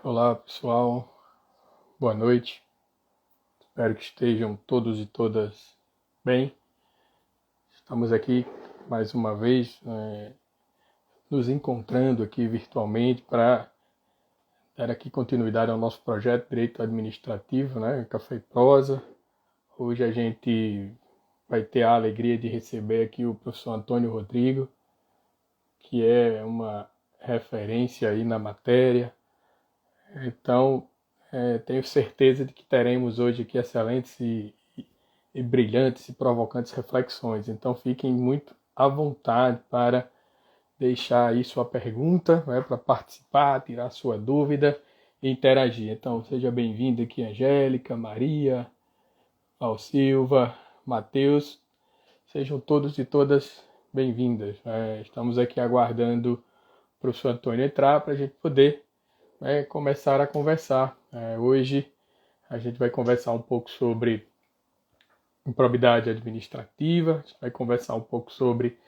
Olá, pessoal. Boa noite. Espero que estejam todos e todas bem. Estamos aqui mais uma vez, nos encontrando aqui virtualmente para dar aqui continuidade ao nosso projeto de Direito Administrativo, né, Café e Prosa. Hoje a gente vai ter a alegria de receber aqui o professor Antônio Rodrigo, que é uma referência aí na matéria. Então, tenho certeza de que teremos hoje aqui excelentes e brilhantes e provocantes reflexões. Então, fiquem muito à vontade para deixar aí sua pergunta, né, para participar, tirar sua dúvida e interagir. Então, seja bem-vindo aqui, Angélica, Maria, Val Silva, Matheus. Sejam todos e todas bem-vindas. Estamos aqui aguardando o professor Antônio entrar para a gente poder começar a conversar. Hoje a gente vai conversar um pouco sobre improbidade administrativa, a gente vai conversar um pouco sobre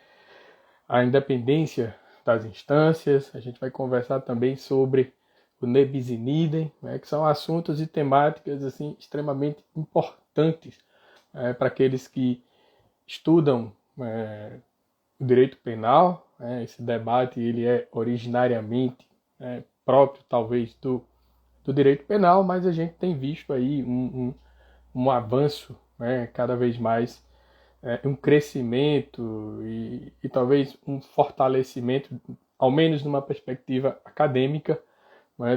a independência das instâncias, a gente vai conversar também sobre o ne bis in idem, que são assuntos e temáticas assim, extremamente importantes para aqueles que estudam o direito penal. Esse debate ele é originariamente próprio, talvez, do direito penal, mas a gente tem visto aí um avanço, cada vez mais, um crescimento e talvez um fortalecimento, ao menos numa perspectiva acadêmica,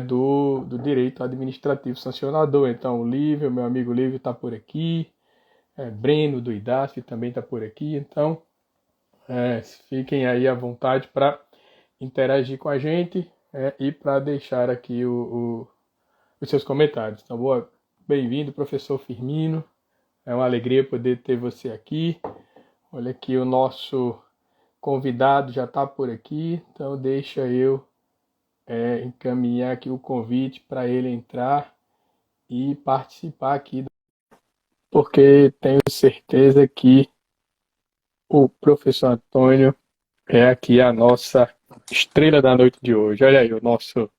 do direito administrativo sancionador. Então, o Lívio, meu amigo Lívio está por aqui, Breno do IDASF também está por aqui. Então, fiquem aí à vontade para interagir com a gente e para deixar aqui os seus comentários. Então, bem-vindo, professor Firmino. É uma alegria poder ter você aqui. Olha aqui, o nosso convidado já está por aqui, então deixa eu encaminhar aqui o convite para ele entrar e participar aqui, porque tenho certeza que o professor Antônio é aqui a nossa estrela da noite de hoje. Olha aí, o nosso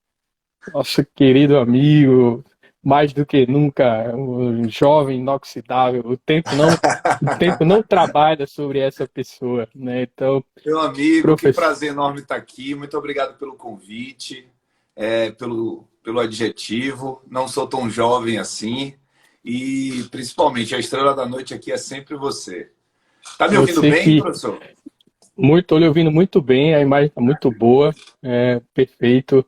querido amigo, mais do que nunca, um jovem inoxidável. O tempo não trabalha sobre essa pessoa, né? Então, Meu amigo, que professor, prazer enorme estar aqui. Muito obrigado pelo convite, pelo adjetivo. Não sou tão jovem assim. E, principalmente, a estrela da noite aqui é sempre você. Tá me ouvindo você bem, que professor? estou lhe ouvindo muito bem, a imagem está muito boa, perfeito,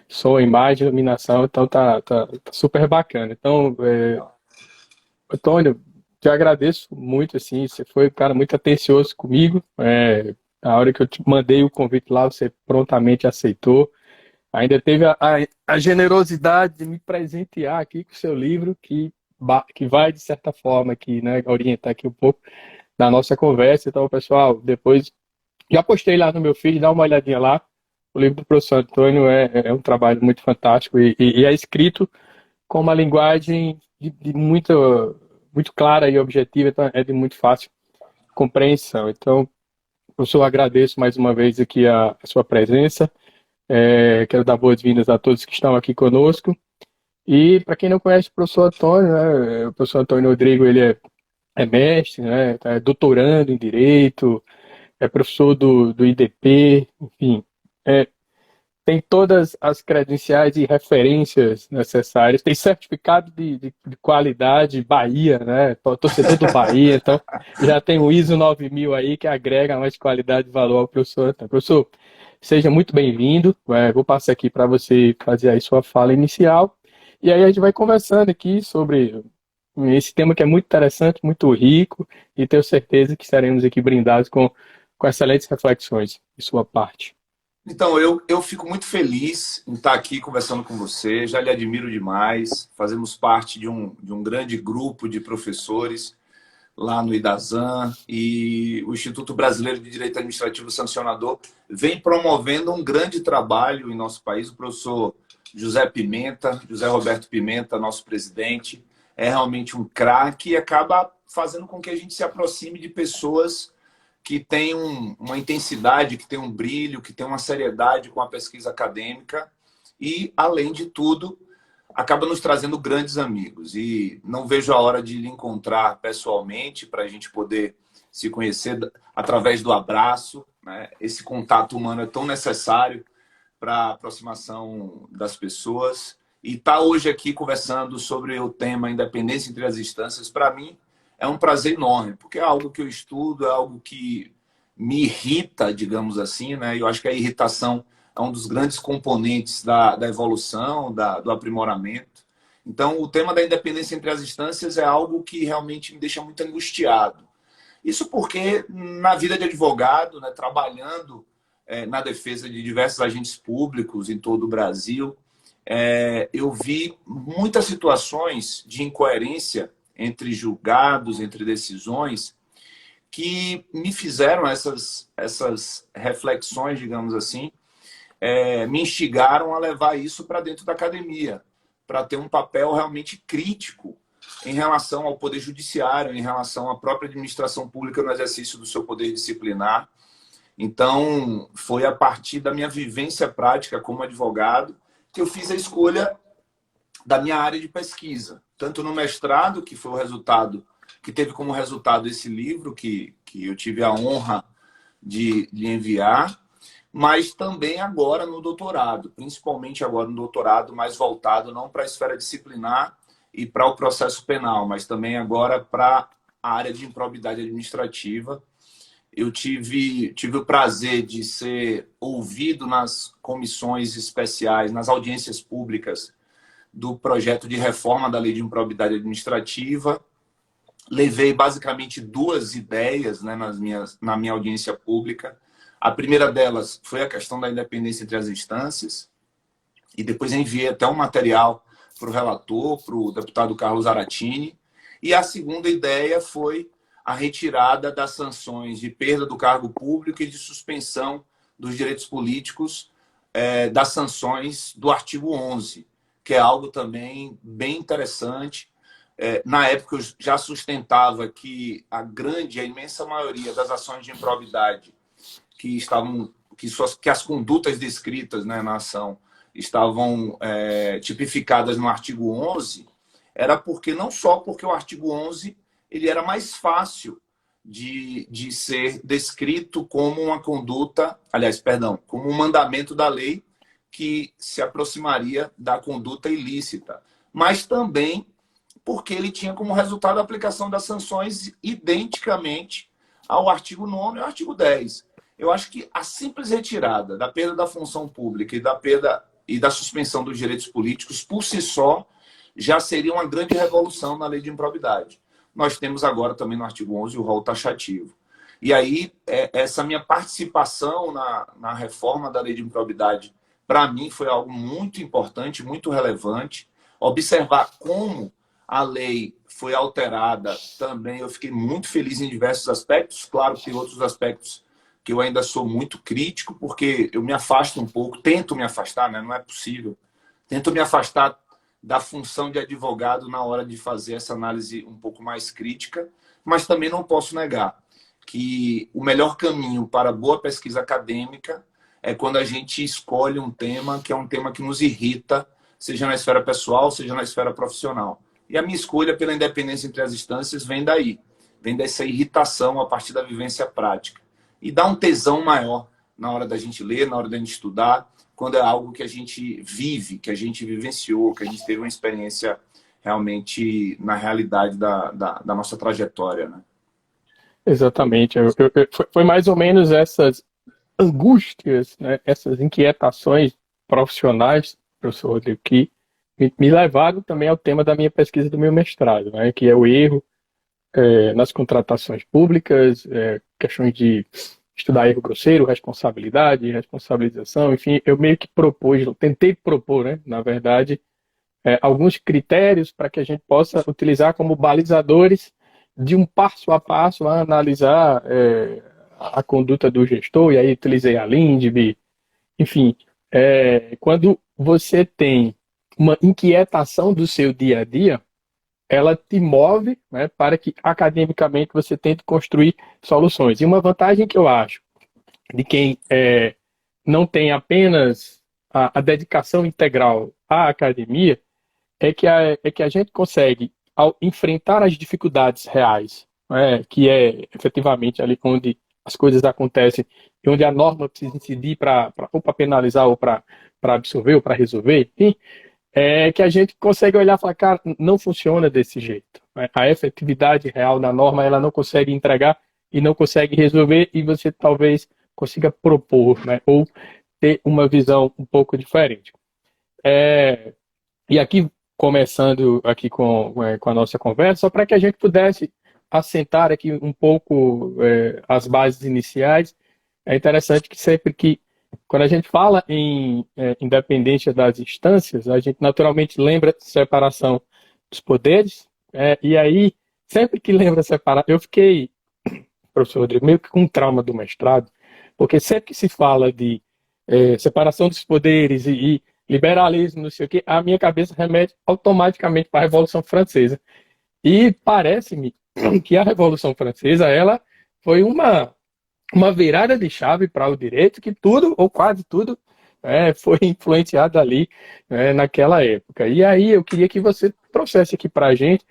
som, imagem, iluminação, então tá super bacana. Então, Antônio, te agradeço muito, assim, você foi um cara muito atencioso comigo. A hora que eu te mandei o convite lá, você prontamente aceitou. Ainda teve a generosidade de me presentear aqui com o seu livro, que vai, de certa forma, aqui, né, orientar aqui um pouco da nossa conversa. Então, pessoal, depois já postei lá no meu feed, dá uma olhadinha lá. O livro do professor Antônio é um trabalho muito fantástico e é escrito com uma linguagem de muito clara e objetiva, então é de muito fácil compreensão. Então, professor, agradeço mais uma vez aqui a sua presença. Quero dar boas-vindas a todos que estão aqui conosco. E para quem não conhece o professor Antônio, né, o professor Antônio Rodrigo, ele é mestre, né, é doutorando em Direito, é professor do IDP, enfim, é, tem todas as credenciais e referências necessárias, tem certificado de qualidade Bahia, né? Torcedor do Bahia, então já tem o ISO 9000 aí que agrega mais qualidade e valor ao professor. Então, professor, seja muito bem-vindo. Vou passar aqui para você fazer aí sua fala inicial e aí a gente vai conversando aqui sobre esse tema que é muito interessante, muito rico e tenho certeza que estaremos aqui brindados com excelentes reflexões de sua parte. Então, eu fico muito feliz em estar aqui conversando com você. Já lhe admiro demais. Fazemos parte de um grande grupo de professores lá no IDASAN, e o Instituto Brasileiro de Direito Administrativo Sancionador vem promovendo um grande trabalho em nosso país. O professor José Roberto Pimenta, nosso presidente, é realmente um craque e acaba fazendo com que a gente se aproxime de pessoas que têm uma intensidade, que têm um brilho, que têm uma seriedade com a pesquisa acadêmica. e, além de tudo, acaba nos trazendo grandes amigos. E não vejo a hora de lhe encontrar pessoalmente para a gente poder se conhecer através do abraço, né? Esse contato humano é tão necessário para a aproximação das pessoas. E estar hoje aqui conversando sobre o tema independência entre as instâncias, para mim, é um prazer enorme, porque é algo que eu estudo, é algo que me irrita, digamos assim, né? Eu acho que a irritação é um dos grandes componentes da evolução, do aprimoramento. Então, o tema da independência entre as instâncias é algo que realmente me deixa muito angustiado. Isso porque, na vida de advogado, né, trabalhando na defesa de diversos agentes públicos em todo o Brasil, eu vi muitas situações de incoerência entre julgados, entre decisões, que me fizeram essas reflexões, digamos assim, me instigaram a levar isso para dentro da academia, para ter um papel realmente crítico em relação ao poder judiciário, em relação à própria administração pública no exercício do seu poder disciplinar. Então, foi a partir da minha vivência prática como advogado que eu fiz a escolha da minha área de pesquisa, tanto no mestrado, que foi o resultado, que teve como resultado esse livro que eu tive a honra de lhe enviar, mas também agora no doutorado, principalmente agora no doutorado, mais voltado não para a esfera disciplinar e para o processo penal, mas também agora para a área de improbidade administrativa. Eu tive o prazer de ser ouvido nas comissões especiais, nas audiências públicas do projeto de reforma da lei de improbidade administrativa. Levei basicamente duas ideias, né, na minha audiência pública. A primeira delas foi a questão da independência entre as instâncias, e depois enviei até um material para o relator, para o deputado Carlos Aratini. E a segunda ideia foi a retirada das sanções de perda do cargo público e de suspensão dos direitos políticos das sanções do artigo 11, que é algo também bem interessante. Na época, eu já sustentava que a imensa maioria das ações de improbidade que as condutas descritas, né, na ação estavam tipificadas no artigo 11, era porque não só porque o artigo 11 ele era mais fácil de ser descrito como uma conduta, como um mandamento da lei que se aproximaria da conduta ilícita, mas também porque ele tinha como resultado a aplicação das sanções identicamente ao artigo 9 e ao artigo 10. Eu acho que a simples retirada da perda da função pública e da suspensão dos direitos políticos, por si só, já seria uma grande revolução na lei de improbidade. Nós temos agora também no artigo 11 o rol taxativo. E aí, essa minha participação na reforma da lei de improbidade, para mim, foi algo muito importante, muito relevante. Observar como a lei foi alterada também, eu fiquei muito feliz em diversos aspectos. Claro que tem outros aspectos que eu ainda sou muito crítico, porque eu me afasto um pouco, tento me afastar, né? Não é possível. Tento me afastar da função de advogado na hora de fazer essa análise um pouco mais crítica, mas também não posso negar que o melhor caminho para boa pesquisa acadêmica é quando a gente escolhe um tema que é um tema que nos irrita, seja na esfera pessoal, seja na esfera profissional. E a minha escolha pela independência entre as instâncias vem daí, vem dessa irritação a partir da vivência prática. E dá um tesão maior na hora da gente ler, na hora da gente estudar, quando é algo que a gente vive, que a gente vivenciou, que a gente teve uma experiência realmente na realidade da nossa trajetória, né? Exatamente. Foi mais ou menos essas angústias, né, essas inquietações profissionais, professor Rodrigo, que me levaram também ao tema da minha pesquisa do meu mestrado, né, que é o erro nas contratações públicas, questões de estudar erro grosseiro, responsabilidade, responsabilização, enfim, eu meio que tentei propor, né, na verdade, alguns critérios para que a gente possa utilizar como balizadores de um passo a passo a analisar a conduta do gestor, e aí utilizei a Lindbe, enfim, quando você tem uma inquietação do seu dia a dia, ela te move, né, para que academicamente você tente construir soluções. E uma vantagem que eu acho de quem não tem apenas a dedicação integral à academia, é que a gente consegue, ao enfrentar as dificuldades reais, né, que é efetivamente ali onde as coisas acontecem e onde a norma precisa incidir ou para penalizar ou para absorver ou para resolver, enfim, é que a gente consegue olhar e falar, cara, não funciona desse jeito. Né? A efetividade real da norma ela não consegue entregar e não consegue resolver e você talvez consiga propor, né, ou ter uma visão um pouco diferente. É, e aqui, começando aqui com a nossa conversa, só para que a gente pudesse assentar aqui um pouco as bases iniciais, é interessante que sempre que, quando a gente fala em independência das instâncias, a gente naturalmente lembra separação dos poderes, e aí, sempre que lembra separar, eu fiquei, professor Rodrigo, meio que com um trauma do mestrado, porque sempre que se fala de separação dos poderes e liberalismo, não sei o quê, a minha cabeça remete automaticamente para a Revolução Francesa. E parece-me que a Revolução Francesa ela foi uma virada de chave para o direito, que tudo, ou quase tudo, foi influenciado ali naquela época. E aí eu queria que você trouxesse aqui para a gente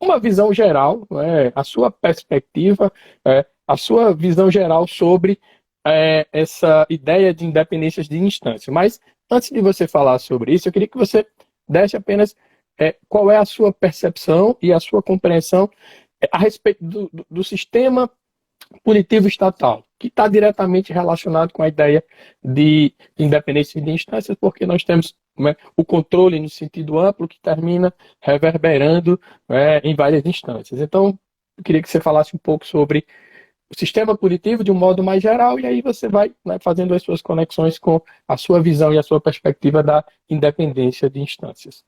uma visão geral, a sua perspectiva, a sua visão geral sobre essa ideia de independência de instância. Mas antes de você falar sobre isso, eu queria que você desse apenas qual é a sua percepção e a sua compreensão a respeito do sistema punitivo estatal, que está diretamente relacionado com a ideia de independência de instâncias, porque nós temos o controle no sentido amplo que termina reverberando em várias instâncias. Então, eu queria que você falasse um pouco sobre o sistema punitivo de um modo mais geral, e aí você vai fazendo as suas conexões com a sua visão e a sua perspectiva da independência de instâncias.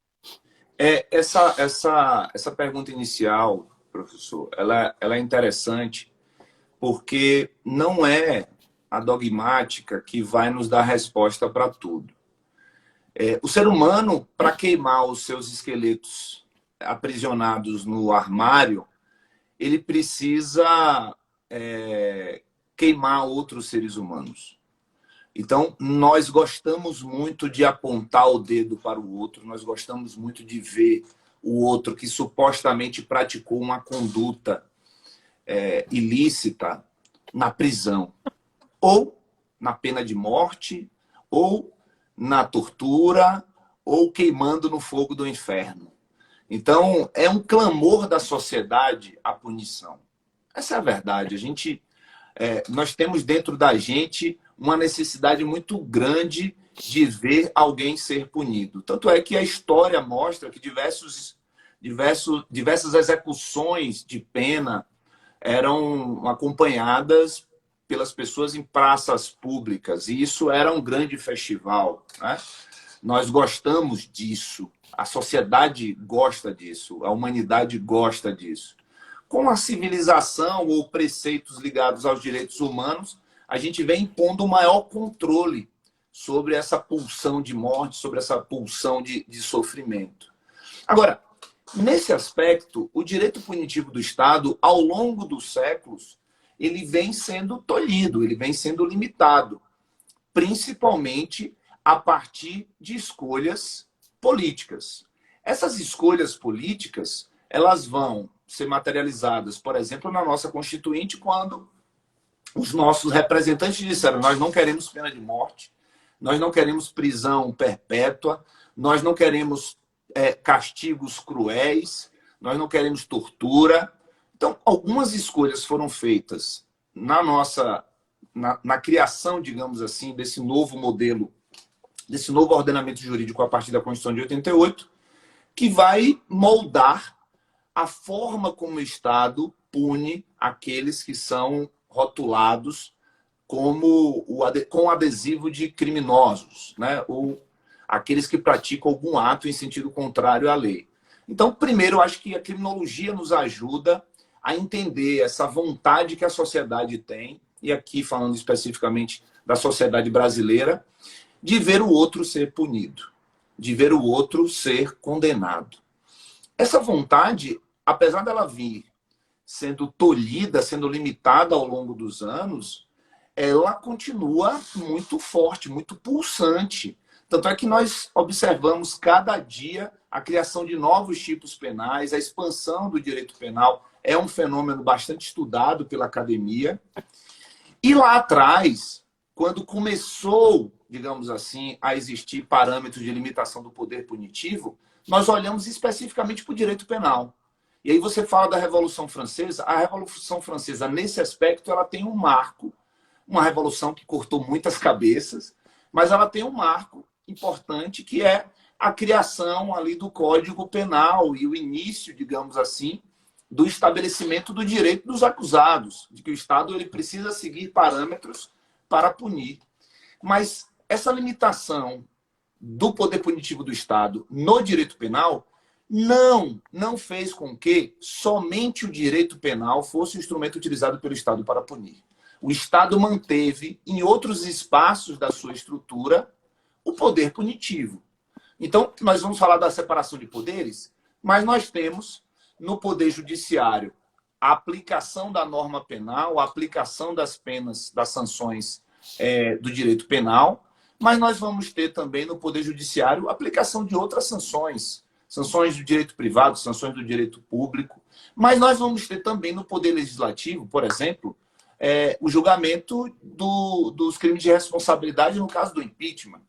Essa pergunta inicial, professor, ela é interessante porque não é a dogmática que vai nos dar resposta para tudo. O ser humano, para queimar os seus esqueletos aprisionados no armário, ele precisa queimar outros seres humanos. Então, nós gostamos muito de apontar o dedo para o outro, nós gostamos muito de ver o outro que supostamente praticou uma conduta ilícita na prisão, ou na pena de morte, ou na tortura, ou queimando no fogo do inferno. Então, é um clamor da sociedade a punição. Essa é a verdade. Nós temos dentro da gente uma necessidade muito grande de ver alguém ser punido. Tanto é que a história mostra que diversas execuções de pena eram acompanhadas pelas pessoas em praças públicas. E isso era um grande festival, né? Nós gostamos disso. A sociedade gosta disso. A humanidade gosta disso. Com a civilização ou preceitos ligados aos direitos humanos, a gente vem impondo um maior controle sobre essa pulsão de morte, sobre essa pulsão de sofrimento. Agora, nesse aspecto, o direito punitivo do Estado, ao longo dos séculos, ele vem sendo tolhido, ele vem sendo limitado, principalmente a partir de escolhas políticas. Essas escolhas políticas, elas vão ser materializadas, por exemplo, na nossa Constituinte, quando os nossos representantes disseram: nós não queremos pena de morte, nós não queremos prisão perpétua, nós não queremos castigos cruéis, nós não queremos tortura. Então, algumas escolhas foram feitas na criação, digamos assim, desse novo modelo, desse novo ordenamento jurídico a partir da Constituição de 88, que vai moldar a forma como o Estado pune aqueles que são rotulados com adesivo de criminosos, né? Ou aqueles que praticam algum ato em sentido contrário à lei. Então, primeiro, eu acho que a criminologia nos ajuda a entender essa vontade que a sociedade tem, e aqui falando especificamente da sociedade brasileira, de ver o outro ser punido, de ver o outro ser condenado. Essa vontade, apesar dela vir sendo tolhida, sendo limitada ao longo dos anos, ela continua muito forte, muito pulsante. Tanto é que nós observamos cada dia a criação de novos tipos penais, a expansão do direito penal é um fenômeno bastante estudado pela academia. E lá atrás, quando começou, digamos assim, a existir parâmetros de limitação do poder punitivo, nós olhamos especificamente para o direito penal. E aí você fala da Revolução Francesa. A Revolução Francesa, nesse aspecto, ela tem um marco, uma revolução que cortou muitas cabeças, mas ela tem um marco importante que é a criação ali do Código Penal e o início, digamos assim, do estabelecimento do direito dos acusados, de que o Estado ele precisa seguir parâmetros para punir. Mas essa limitação do poder punitivo do Estado no direito penal não fez com que somente o direito penal fosse o instrumento utilizado pelo Estado para punir. O Estado manteve, em outros espaços da sua estrutura, o poder punitivo. Então, nós vamos falar da separação de poderes, mas nós temos no Poder Judiciário a aplicação da norma penal, a aplicação das penas, das sanções do direito penal, mas nós vamos ter também no Poder Judiciário a aplicação de outras sanções, sanções do direito privado, sanções do direito público, mas nós vamos ter também no Poder Legislativo, por exemplo, o julgamento dos crimes de responsabilidade no caso do impeachment.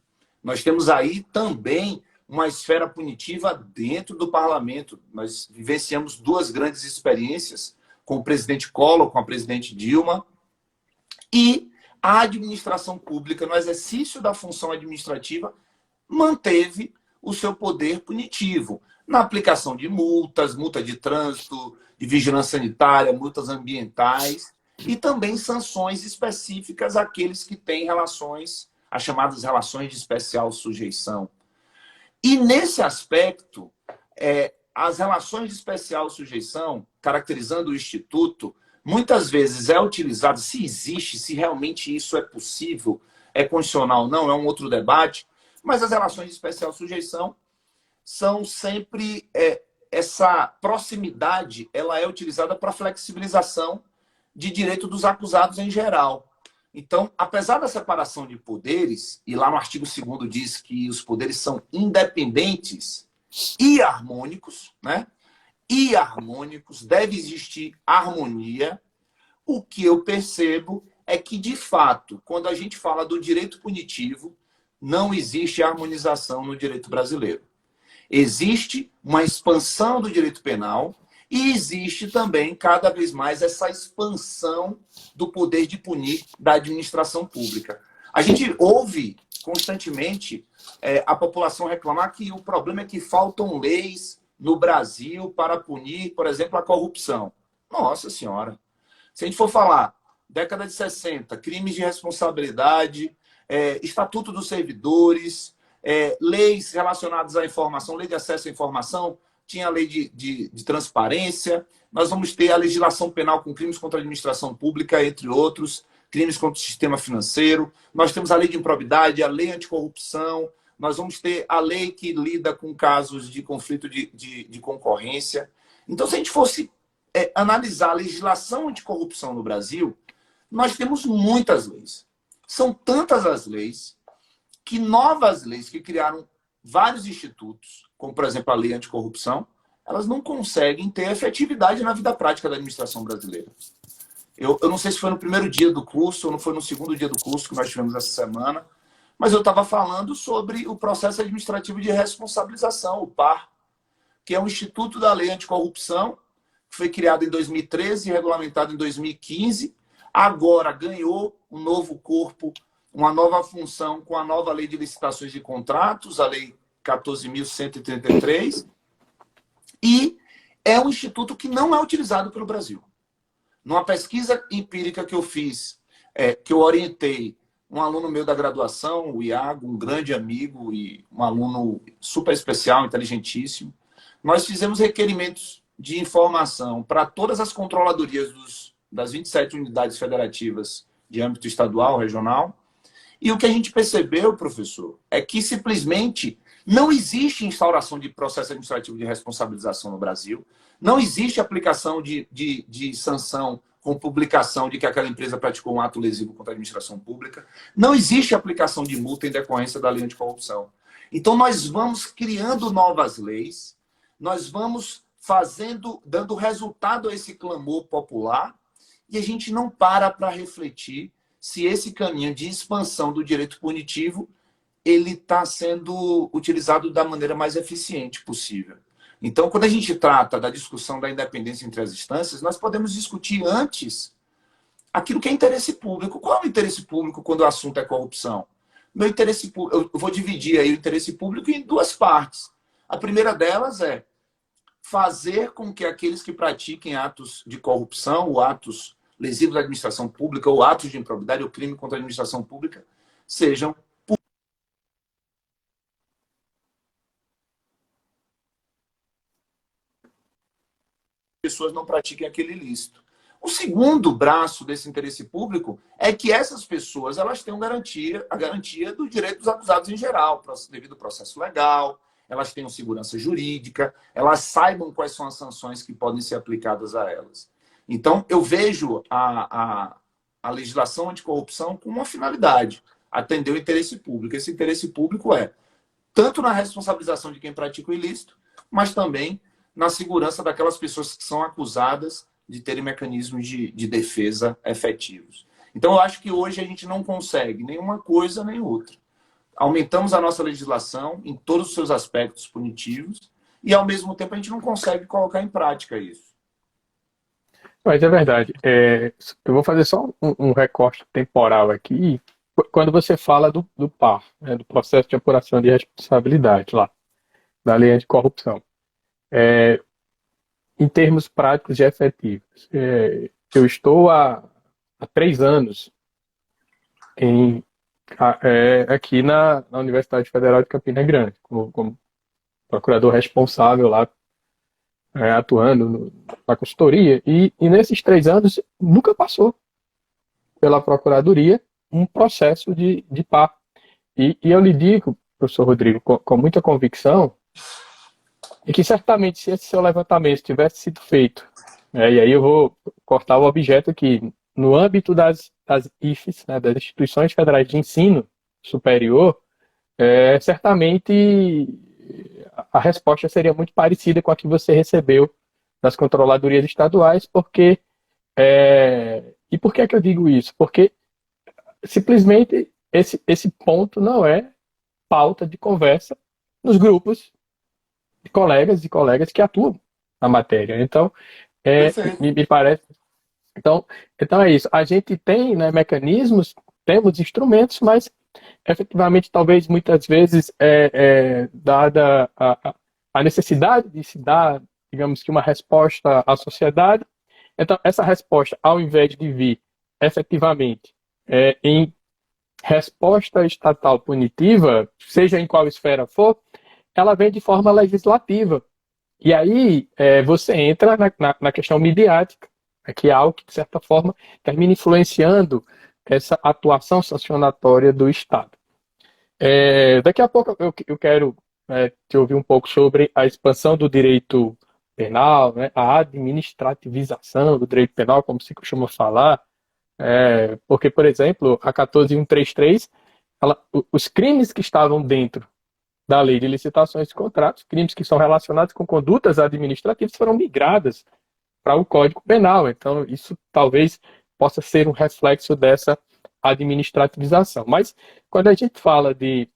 Nós temos aí também uma esfera punitiva dentro do parlamento. Nós vivenciamos duas grandes experiências com o presidente Collor, com a presidente Dilma, e a administração pública, no exercício da função administrativa, manteve o seu poder punitivo na aplicação de multas, multa de trânsito, de vigilância sanitária, multas ambientais e também sanções específicas àqueles que têm relações, as chamadas relações de especial sujeição. E nesse aspecto, as relações de especial sujeição, caracterizando o Instituto, muitas vezes é utilizado, se existe, se realmente isso é possível, é constitucional ou não, é um outro debate, mas as relações de especial sujeição são sempre essa proximidade, ela é utilizada para flexibilização de direito dos acusados em geral. Então, apesar da separação de poderes, e lá no artigo 2º diz que os poderes são independentes e harmônicos, né? E harmônicos, deve existir harmonia. O que eu percebo é que, de fato, quando a gente fala do direito punitivo, não existe harmonização no direito brasileiro. Existe uma expansão do direito penal e existe também, cada vez mais, essa expansão do poder de punir da administração pública. A gente ouve constantemente a população reclamar que o problema é que faltam leis no Brasil para punir, por exemplo, a corrupção. Nossa Senhora! Se a gente for falar, década de 60, crimes de responsabilidade, Estatuto dos Servidores, leis relacionadas à informação, lei de acesso à informação, tinha a lei de transparência, nós vamos ter a legislação penal com crimes contra a administração pública, entre outros, crimes contra o sistema financeiro, nós temos a lei de improbidade, a lei anticorrupção, nós vamos ter a lei que lida com casos de conflito de concorrência. Então, se a gente fosse analisar a legislação anticorrupção no Brasil, nós temos muitas leis. São tantas as leis que novas leis que criaram vários institutos, como, por exemplo, a lei anticorrupção, elas não conseguem ter efetividade na vida prática da administração brasileira. Eu não sei se foi no primeiro dia do curso ou não foi no segundo dia do curso que nós tivemos essa semana, mas eu estava falando sobre o processo administrativo de responsabilização, o PAR, que é um instituto da lei anticorrupção, que foi criado em 2013 e regulamentado em 2015, agora ganhou um novo corpo, uma nova função com a nova lei de licitações de contratos, a lei 14.133, e é um instituto que não é utilizado pelo Brasil. Numa pesquisa empírica que eu fiz, que eu orientei um aluno meu da graduação, o Iago, um grande amigo e um aluno super especial, inteligentíssimo, nós fizemos requerimentos de informação para todas as controladorias das 27 unidades federativas de âmbito estadual, regional, e o que a gente percebeu, professor, é que simplesmente não existe instauração de processo administrativo de responsabilização no Brasil, não existe aplicação de sanção com publicação de que aquela empresa praticou um ato lesivo contra a administração pública. Não existe aplicação de multa em decorrência da lei anticorrupção. Então, nós vamos criando novas leis, nós vamos dando resultado a esse clamor popular, e a gente não para refletir se esse caminho de expansão do direito punitivo ele está sendo utilizado da maneira mais eficiente possível. Então, quando a gente trata da discussão da independência entre as instâncias, nós podemos discutir antes aquilo que é interesse público. Qual é o interesse público quando o assunto é corrupção? Meu interesse público, eu vou dividir aí o interesse público em duas partes. A primeira delas é fazer com que aqueles que pratiquem atos de corrupção, ou atos lesivos da administração pública, ou atos de improbidade, ou crime contra a administração pública, sejam pessoas não pratiquem aquele ilícito. O segundo braço desse interesse público é que essas pessoas elas tenham a garantia do direito dos acusados em geral, devido ao processo legal, elas tenham segurança jurídica, elas saibam quais são as sanções que podem ser aplicadas a elas. Então, eu vejo a legislação anticorrupção com uma finalidade, atender o interesse público. Esse interesse público é tanto na responsabilização de quem pratica o ilícito, mas também na segurança daquelas pessoas que são acusadas de terem mecanismos de defesa efetivos. Então, eu acho que hoje a gente não consegue nenhuma coisa nem outra. Aumentamos a nossa legislação em todos os seus aspectos punitivos e, ao mesmo tempo, a gente não consegue colocar em prática isso. Mas é verdade. Eu vou fazer só um recorte temporal aqui. Quando você fala do PAR, né, do processo de apuração de responsabilidade lá, da lei anticorrupção, em termos práticos e efetivos, eu estou há 3 anos aqui na Universidade Federal de Campina Grande, como procurador responsável lá, atuando na consultoria, e nesses 3 anos nunca passou pela Procuradoria um processo de PAR. E eu lhe digo, professor Rodrigo, com muita convicção, é que certamente se esse seu levantamento tivesse sido feito, e aí eu vou cortar o objeto aqui, no âmbito das IFES, né, das Instituições Federais de Ensino Superior, certamente a resposta seria muito parecida com a que você recebeu das controladorias estaduais, porque... E por que é que eu digo isso? Porque simplesmente esse ponto não é pauta de conversa nos grupos de colegas e colegas que atuam na matéria. Então, me parece... Então é isso. A gente tem, né, mecanismos, temos instrumentos, mas efetivamente, talvez muitas vezes, dada a necessidade de se dar, digamos que, uma resposta à sociedade, então essa resposta, ao invés de vir efetivamente em resposta estatal punitiva, seja em qual esfera for, ela vem de forma legislativa. E aí você entra na questão midiática, que é algo que, de certa forma, termina influenciando essa atuação sancionatória do Estado. Daqui a pouco eu quero te ouvir um pouco sobre a expansão do direito penal, né, a administrativização do direito penal, como se costuma falar, porque, por exemplo, a 14133, os crimes que estavam dentro da lei de licitações e contratos, crimes que são relacionados com condutas administrativas, foram migradas para o Código Penal. Então, isso talvez possa ser um reflexo dessa administrativização. Mas, quando a gente fala de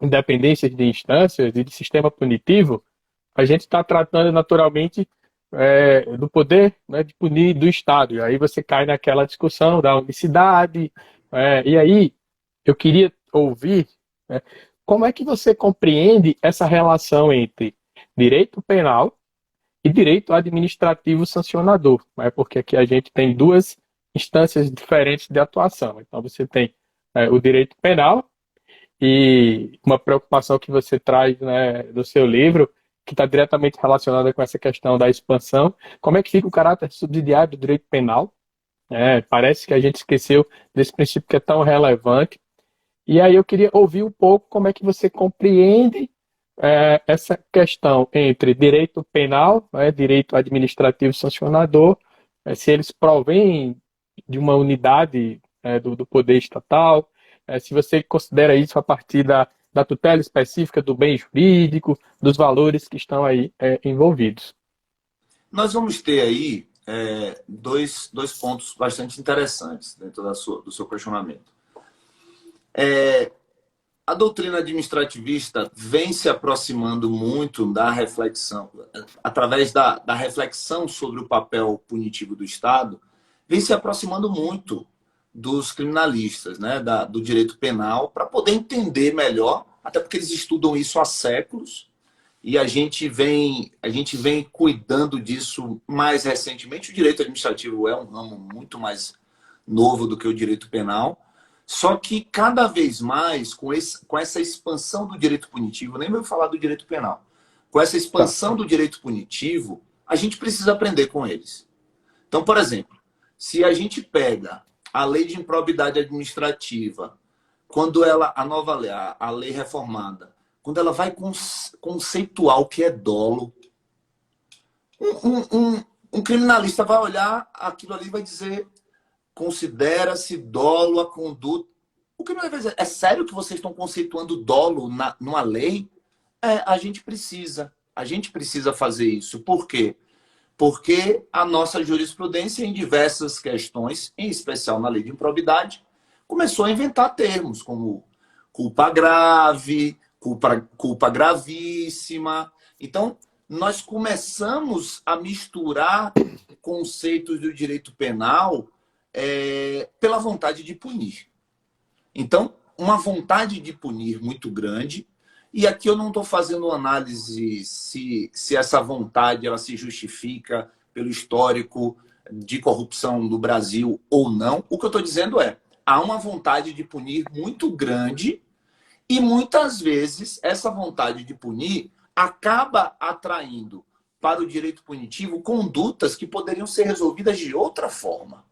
independência de instâncias e de sistema punitivo, a gente está tratando naturalmente do poder, né, de punir do Estado. E aí você cai naquela discussão da unicidade. E aí eu queria ouvir, né, como é que você compreende essa relação entre direito penal e direito administrativo sancionador, né? Porque aqui a gente tem 2 instâncias diferentes de atuação. Então você tem o direito penal e uma preocupação que você traz, né, do seu livro, que está diretamente relacionada com essa questão da expansão. Como é que fica o caráter subsidiário do direito penal? Parece que a gente esqueceu desse princípio que é tão relevante. E aí eu queria ouvir um pouco como é que você compreende essa questão entre direito penal, direito administrativo sancionador se eles provêm de uma unidade do poder estatal, se você considera isso a partir da tutela específica do bem jurídico, dos valores que estão aí envolvidos. Nós vamos ter aí dois pontos bastante interessantes dentro do seu questionamento. A doutrina administrativista vem se aproximando muito da reflexão, através da reflexão sobre o papel punitivo do Estado, vem se aproximando muito dos criminalistas, né, do direito penal, para poder entender melhor, até porque eles estudam isso há séculos, e a gente vem cuidando disso mais recentemente. O direito administrativo é um ramo muito mais novo do que o direito penal, só que cada vez mais, com essa expansão do direito punitivo, nem vou falar do direito penal, com essa Tá. expansão do direito punitivo, a gente precisa aprender com eles. Então, por exemplo, se a gente pega a lei de improbidade administrativa, quando a nova lei, a lei reformada, quando ela vai conceituar o que é dolo, um criminalista vai olhar aquilo ali e vai dizer: considera-se dolo a conduta. O que vai dizer? É sério que vocês estão conceituando dolo numa lei? A gente precisa fazer isso. Por quê? Porque a nossa jurisprudência, em diversas questões, em especial na lei de improbidade, começou a inventar termos como culpa grave, culpa gravíssima. Então, nós começamos a misturar conceitos do direito penal pela vontade de punir. Então, uma vontade de punir muito grande. E aqui eu não estou fazendo análise se essa vontade ela se justifica pelo histórico de corrupção do Brasil ou não. O que eu estou dizendo há uma vontade de punir muito grande e muitas vezes essa vontade de punir acaba atraindo para o direito punitivo condutas que poderiam ser resolvidas de outra forma.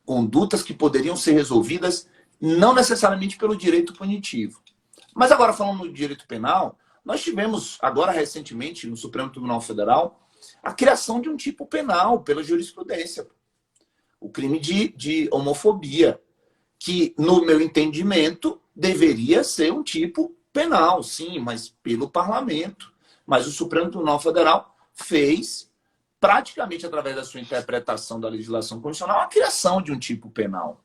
Condutas que poderiam ser resolvidas não necessariamente pelo direito punitivo. Mas agora, falando no direito penal, nós tivemos agora recentemente no Supremo Tribunal Federal a criação de um tipo penal pela jurisprudência. O crime de homofobia, que, no meu entendimento, deveria ser um tipo penal, sim, mas pelo parlamento. Mas o Supremo Tribunal Federal fez, praticamente através da sua interpretação da legislação constitucional, a criação de um tipo penal.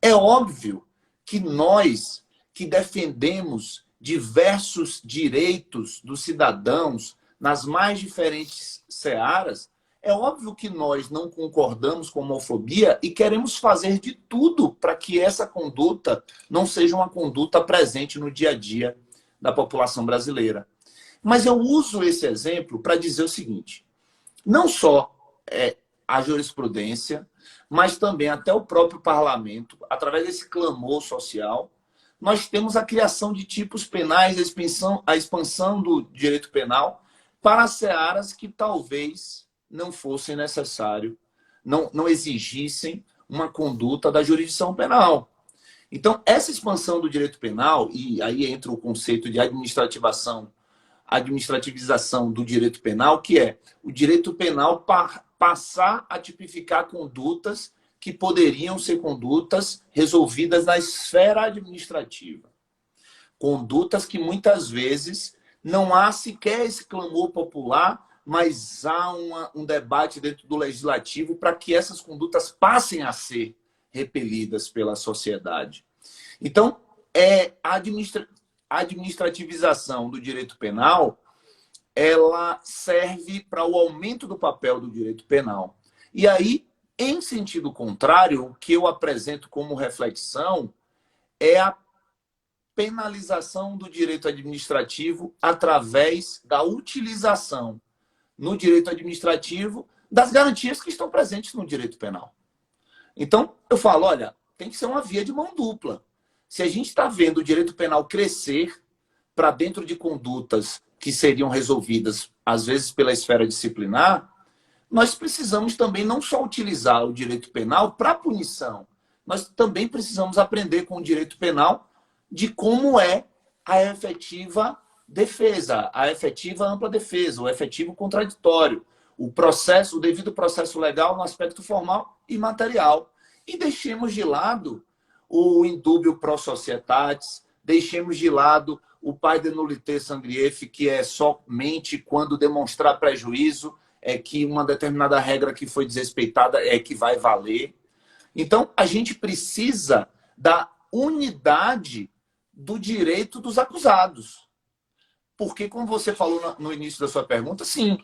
É óbvio que nós, que defendemos diversos direitos dos cidadãos nas mais diferentes searas, é óbvio que nós não concordamos com a homofobia e queremos fazer de tudo para que essa conduta não seja uma conduta presente no dia a dia da população brasileira. Mas eu uso esse exemplo para dizer o seguinte: não só a jurisprudência, mas também até o próprio parlamento, através desse clamor social, nós temos a criação de tipos penais, a expansão do direito penal para searas que talvez não fossem necessário, não exigissem uma conduta da jurisdição penal. Então, essa expansão do direito penal, e aí entra o conceito de administrativização do direito penal, que é o direito penal passar a tipificar condutas que poderiam ser condutas resolvidas na esfera administrativa. Condutas que muitas vezes não há sequer esse clamor popular, mas há um debate dentro do legislativo para que essas condutas passem a ser repelidas pela sociedade. Então, a administrativização do direito penal, ela serve para o aumento do papel do direito penal. E aí, em sentido contrário, o que eu apresento como reflexão é a penalização do direito administrativo através da utilização no direito administrativo das garantias que estão presentes no direito penal. Então, eu falo, olha, tem que ser uma via de mão dupla. Se a gente está vendo o direito penal crescer para dentro de condutas que seriam resolvidas, às vezes, pela esfera disciplinar, nós precisamos também não só utilizar o direito penal para punição, nós também precisamos aprender com o direito penal de como é a efetiva defesa, a efetiva ampla defesa, o efetivo contraditório. o processo, o devido processo legal no aspecto formal e material. E deixemos de lado o indúbio pro societatis, deixemos de lado o pai de nullité sangrief, que é somente quando demonstrar prejuízo é que uma determinada regra que foi desrespeitada é que vai valer. Então, a gente precisa da unidade do direito dos acusados. Porque, como você falou no início da sua pergunta, sim,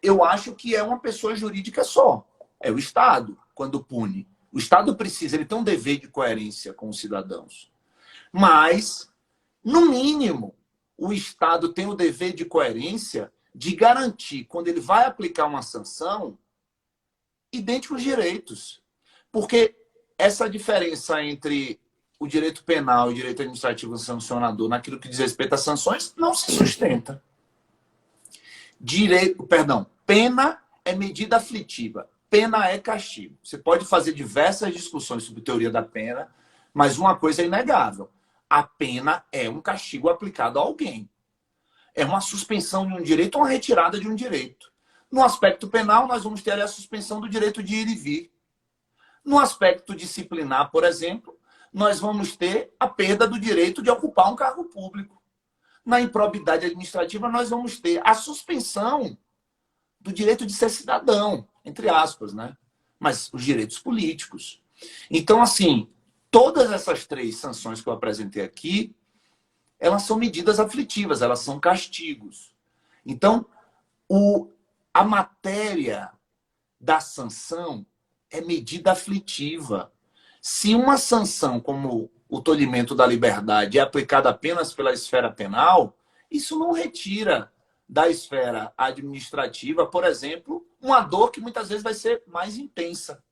eu acho que é uma pessoa jurídica só. É o Estado, quando pune. O Estado precisa, ele tem um dever de coerência com os cidadãos. Mas, no mínimo, o Estado tem o dever de coerência de garantir, quando ele vai aplicar uma sanção, idênticos direitos. Porque essa diferença entre o direito penal e o direito administrativo sancionador naquilo que diz respeito às sanções não se sustenta. Pena é medida aflitiva. Pena é castigo. Você pode fazer diversas discussões sobre teoria da pena, mas uma coisa é inegável. A pena é um castigo aplicado a alguém. É uma suspensão de um direito ou uma retirada de um direito. No aspecto penal, nós vamos ter a suspensão do direito de ir e vir. No aspecto disciplinar, por exemplo, nós vamos ter a perda do direito de ocupar um cargo público. Na improbidade administrativa, nós vamos ter a suspensão do direito de ser cidadão, entre aspas, né? Mas os direitos políticos. Então, assim, todas essas três sanções que eu apresentei aqui, elas são medidas aflitivas, elas são castigos. Então, a matéria da sanção é medida aflitiva. Se uma sanção como o tolhimento da liberdade é aplicada apenas pela esfera penal, isso não retira da esfera administrativa, por exemplo, uma dor que muitas vezes vai ser mais intensa.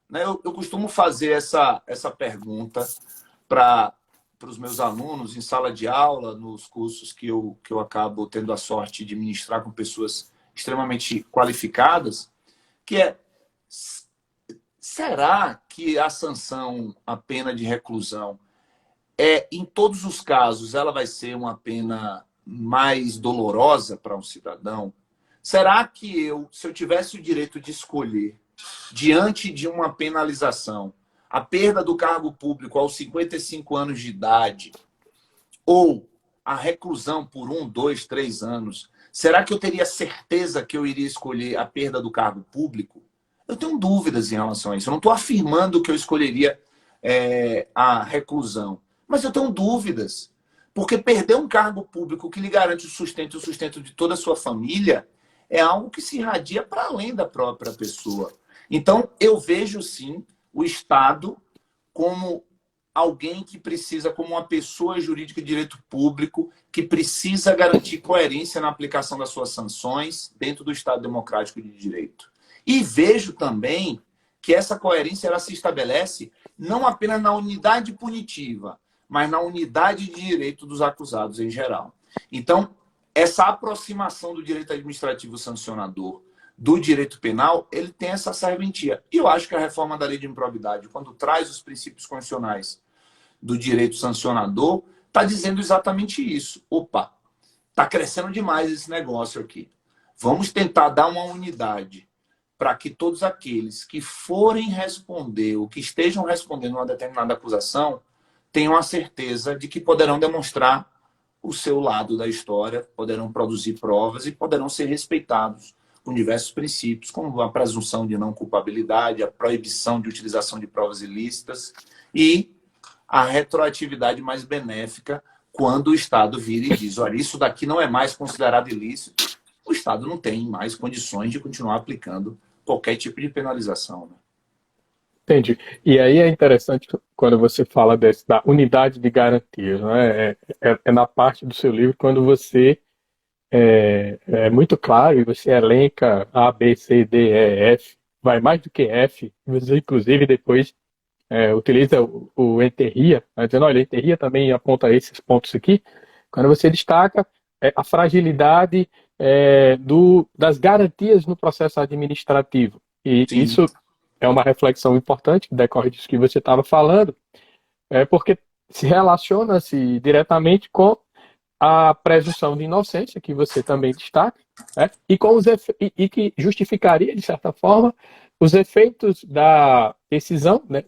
Eu costumo fazer essa pergunta para os meus alunos em sala de aula, nos cursos que eu acabo tendo a sorte de ministrar com pessoas extremamente qualificadas, que é: será que a sanção, a pena de reclusão, em todos os casos, ela vai ser uma pena mais dolorosa para um cidadão? Será que se eu tivesse o direito de escolher, diante de uma penalização, a perda do cargo público aos 55 anos de idade, ou a reclusão por 1, 2, 3 anos, será que eu teria certeza que eu iria escolher a perda do cargo público? Eu tenho dúvidas em relação a isso. Eu não estou afirmando que eu escolheria a reclusão, mas eu tenho dúvidas. Porque perder um cargo público que lhe garante o sustento de toda a sua família, é algo que se irradia para além da própria pessoa. Então, eu vejo, sim, o Estado como alguém que precisa, como uma pessoa jurídica de direito público, que precisa garantir coerência na aplicação das suas sanções dentro do Estado democrático de direito. E vejo também que essa coerência ela se estabelece não apenas na unidade punitiva, mas na unidade de direito dos acusados em geral. Então, essa aproximação do direito administrativo sancionador do direito penal, ele tem essa serventia. E eu acho que a reforma da lei de improbidade, quando traz os princípios constitucionais do direito sancionador, está dizendo exatamente isso. Opa, está crescendo demais esse negócio aqui. Vamos tentar dar uma unidade para que todos aqueles que forem responder ou que estejam respondendo uma determinada acusação tenham a certeza de que poderão demonstrar o seu lado da história, poderão produzir provas e poderão ser respeitados com diversos princípios, como a presunção de não culpabilidade, a proibição de utilização de provas ilícitas e a retroatividade mais benéfica quando o Estado vira e diz: olha, isso daqui não é mais considerado ilícito, o Estado não tem mais condições de continuar aplicando qualquer tipo de penalização. Né? Entendi. E aí é interessante quando você fala da unidade de garantias, né? É na parte do seu livro quando você é muito claro e você elenca A, B, C, D, E, F, vai mais do que F, você inclusive depois utiliza o enterria, dizendo, olha, enterria também aponta esses pontos aqui, quando você destaca a fragilidade das garantias no processo administrativo. E Sim. isso é uma reflexão importante que decorre disso que você estava falando, porque se relaciona-se diretamente com a presunção de inocência, que você também destaca, né? E, e que justificaria, de certa forma, os efeitos da decisão, né,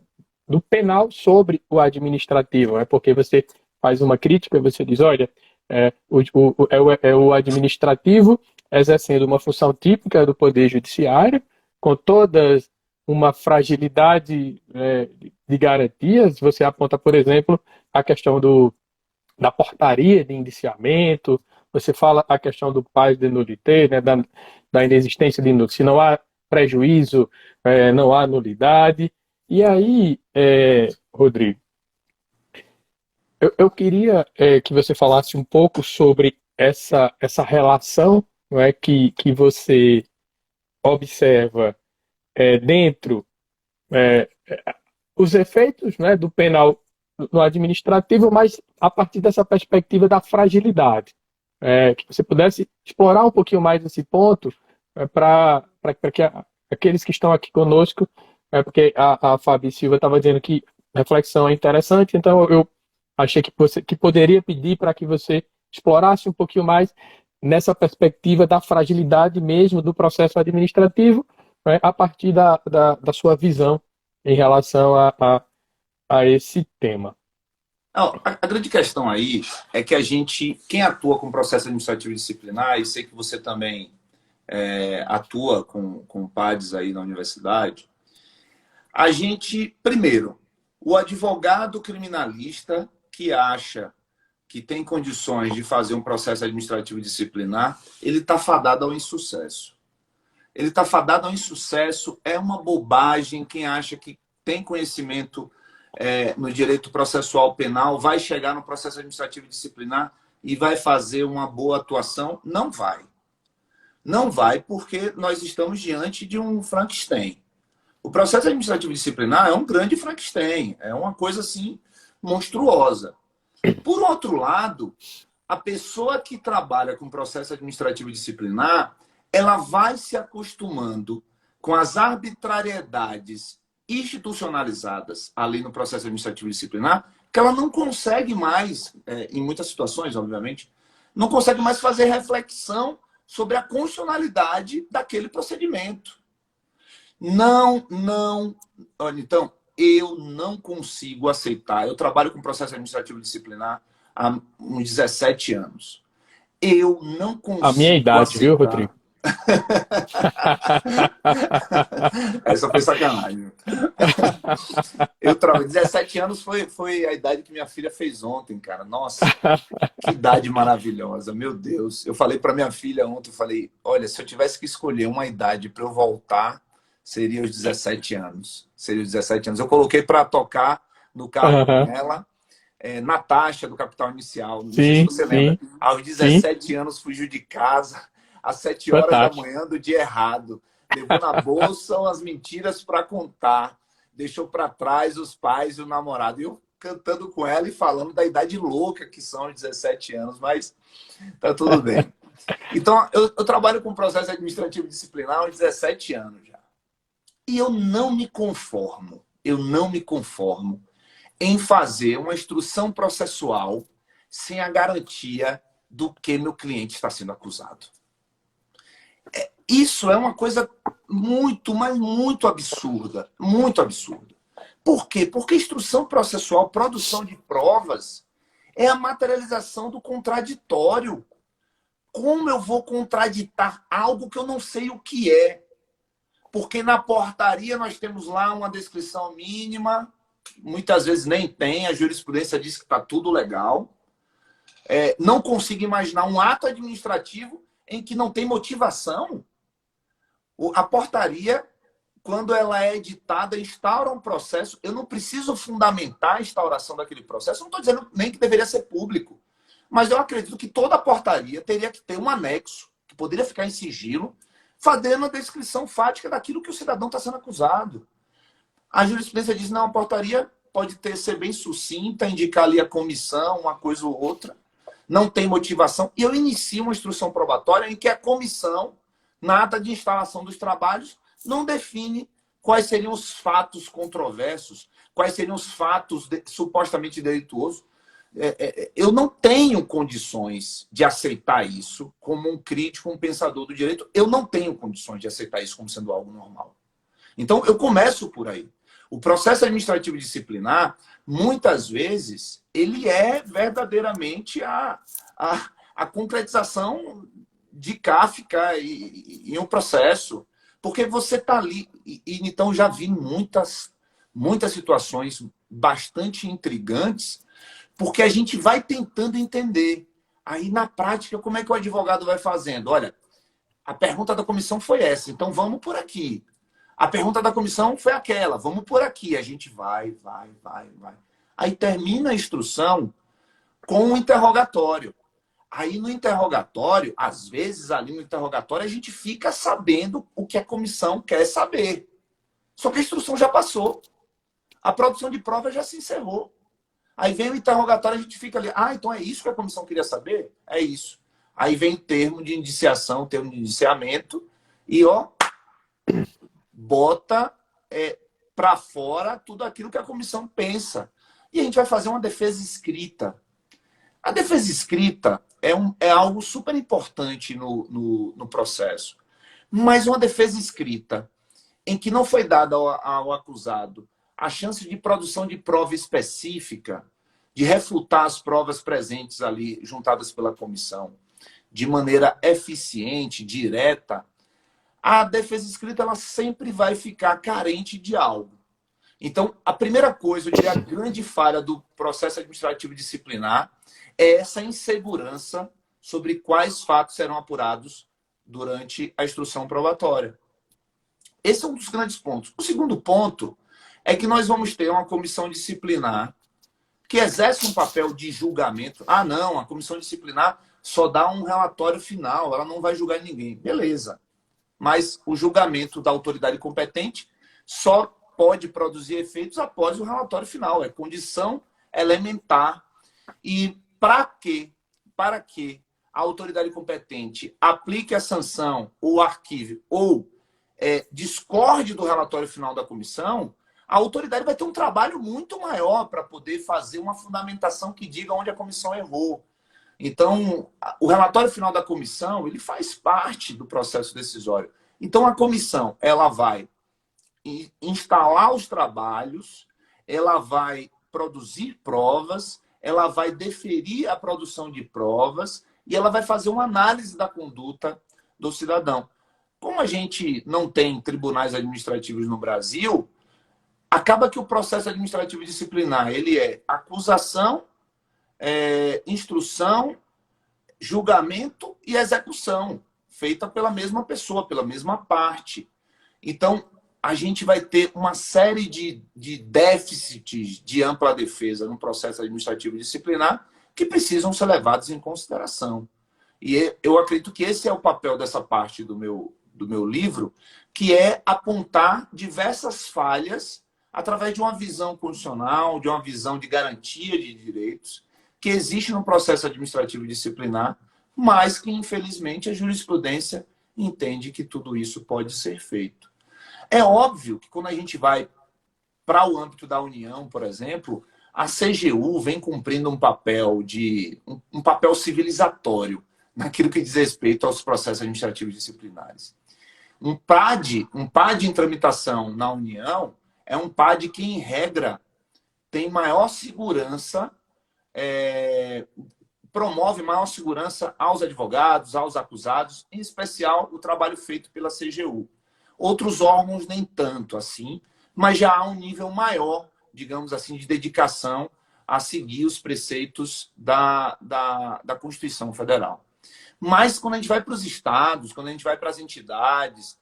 do penal sobre o administrativo. É, porque você faz uma crítica, você diz, olha, é o administrativo exercendo uma função típica do Poder Judiciário, com todas uma fragilidade de garantias. Você aponta, por exemplo, a questão da portaria de indiciamento, você fala a questão do paz de nullité, né, da inexistência de nulidade. Se não há prejuízo, não há nulidade. E aí, Rodrigo, eu queria que você falasse um pouco sobre essa relação, não é, que você observa dentro é, os efeitos, né, do penal no administrativo, mas a partir dessa perspectiva da fragilidade. Que você pudesse explorar um pouquinho mais esse ponto para que aqueles que estão aqui conosco, porque a Fabi Silva estava dizendo que reflexão é interessante, então eu achei que poderia pedir para que você explorasse um pouquinho mais nessa perspectiva da fragilidade mesmo do processo administrativo, a partir da sua visão em relação a esse tema. Não, a grande questão aí é que a gente, quem atua com processo administrativo disciplinar, e sei que você também atua com PADs aí na universidade, a gente, primeiro, o advogado criminalista que acha que tem condições de fazer um processo administrativo disciplinar, ele está fadado ao insucesso. Ele está fadado ao insucesso, é uma bobagem quem acha que tem conhecimento no direito processual penal, vai chegar no processo administrativo disciplinar e vai fazer uma boa atuação. Não vai. Não vai, porque nós estamos diante de um Frankenstein. O processo administrativo disciplinar é um grande Frankenstein, é uma coisa assim monstruosa. Por outro lado, a pessoa que trabalha com processo administrativo disciplinar, ela vai se acostumando com as arbitrariedades institucionalizadas ali no processo administrativo disciplinar, que ela não consegue mais, em muitas situações, obviamente, não consegue mais fazer reflexão sobre a constitucionalidade daquele procedimento. Olha, então, eu não consigo aceitar. Eu trabalho com processo administrativo disciplinar há uns 17 anos. Eu não consigo A minha idade, aceitar. viu, Rodrigo? Essa foi sacanagem. Eu trabalho. 17 anos foi a idade que minha filha fez ontem, cara. Nossa, que idade maravilhosa, meu Deus. Eu falei para minha filha ontem, eu falei, olha, se eu tivesse que escolher uma idade para eu voltar, seria os 17 anos. Seria os 17 anos. Eu coloquei para tocar no carro com ela, Natasha, do Capital Inicial. Não sei se você lembra. Aos 17 anos, fugiu de casa, às 7 horas da manhã do dia errado. Levou na bolsa as mentiras para contar. Deixou para trás os pais e o namorado. E eu cantando com ela e falando da idade louca que são os 17 anos, mas tá tudo bem. Então, eu trabalho com processo administrativo disciplinar há uns 17 anos já. E eu não me conformo em fazer uma instrução processual sem a garantia do que meu cliente está sendo acusado. Isso é uma coisa muito, mas muito absurda. Muito absurda. Por quê? Porque instrução processual, produção de provas, é a materialização do contraditório. Como eu vou contraditar algo que eu não sei o que é? Porque na portaria nós temos lá uma descrição mínima, muitas vezes nem tem, a jurisprudência diz que está tudo legal. Não consigo imaginar um ato administrativo em que não tem motivação. A portaria, quando ela é editada, instaura um processo. Eu não preciso fundamentar a instauração daquele processo. Eu não estou dizendo nem que deveria ser público. Mas eu acredito que toda portaria teria que ter um anexo, que poderia ficar em sigilo, fazendo a descrição fática daquilo que o cidadão está sendo acusado. A jurisprudência diz, não, a portaria pode ser bem sucinta, indicar ali a comissão, uma coisa ou outra, não tem motivação. E eu inicio uma instrução probatória em que a comissão, na ata de instalação dos trabalhos, não define quais seriam os fatos controversos, quais seriam os fatos supostamente delituosos. Eu não tenho condições de aceitar isso como um crítico, um pensador do direito. Eu não tenho condições de aceitar isso como sendo algo normal. Então, eu começo por aí. O processo administrativo disciplinar, muitas vezes, ele é verdadeiramente a concretização de Kafka em um processo. Porque você está ali. Então, já vi muitas situações bastante intrigantes, porque a gente vai tentando entender. Aí, na prática, como é que o advogado vai fazendo? Olha, a pergunta da comissão foi essa, então vamos por aqui. A pergunta da comissão foi aquela, vamos por aqui. A gente vai. Aí termina a instrução com um interrogatório. Aí no interrogatório, às vezes ali no interrogatório, a gente fica sabendo o que a comissão quer saber. Só que a instrução já passou. A produção de prova já se encerrou. Aí vem o interrogatório, a gente fica ali. Ah, então é isso que a comissão queria saber? É isso. Aí vem o termo de indiciação, termo de indiciamento, e bota para fora tudo aquilo que a comissão pensa. E a gente vai fazer uma defesa escrita. A defesa escrita é algo super importante no processo. Mas uma defesa escrita em que não foi dada ao acusado a chance de produção de prova específica, de refutar as provas presentes ali, juntadas pela comissão, de maneira eficiente, direta, a defesa escrita ela sempre vai ficar carente de algo. Então, a primeira coisa, eu diria, a grande falha do processo administrativo disciplinar é essa insegurança sobre quais fatos serão apurados durante a instrução probatória. Esse é um dos grandes pontos. O segundo ponto é que nós vamos ter uma comissão disciplinar que exerce um papel de julgamento. Ah, não, a comissão disciplinar só dá um relatório final, ela não vai julgar ninguém. Beleza. Mas o julgamento da autoridade competente só pode produzir efeitos após o relatório final. É condição elementar. E para que a autoridade competente aplique a sanção ou arquive ou discorde do relatório final da comissão, a autoridade vai ter um trabalho muito maior para poder fazer uma fundamentação que diga onde a comissão errou. Então, o relatório final da comissão, ele faz parte do processo decisório. Então, a comissão, ela vai instalar os trabalhos, ela vai produzir provas, ela vai deferir a produção de provas e ela vai fazer uma análise da conduta do cidadão. Como a gente não tem tribunais administrativos no Brasil, acaba que o processo administrativo disciplinar ele é acusação, instrução, julgamento e execução, feita pela mesma pessoa, pela mesma parte. Então, a gente vai ter uma série de déficits de ampla defesa no processo administrativo disciplinar que precisam ser levados em consideração. E eu acredito que esse é o papel dessa parte do meu livro, que é apontar diversas falhas através de uma visão constitucional, de uma visão de garantia de direitos, que existe no processo administrativo disciplinar, mas que, infelizmente, a jurisprudência entende que tudo isso pode ser feito. É óbvio que quando a gente vai para o âmbito da União, por exemplo, a CGU vem cumprindo um papel civilizatório naquilo que diz respeito aos processos administrativos disciplinares. Um PAD em tramitação na União é um PAD que, em regra, tem maior segurança, promove maior segurança aos advogados, aos acusados, em especial o trabalho feito pela CGU. Outros órgãos nem tanto assim, mas já há um nível maior, digamos assim, de dedicação a seguir os preceitos da Constituição Federal. Mas quando a gente vai para os estados, quando a gente vai para as entidades,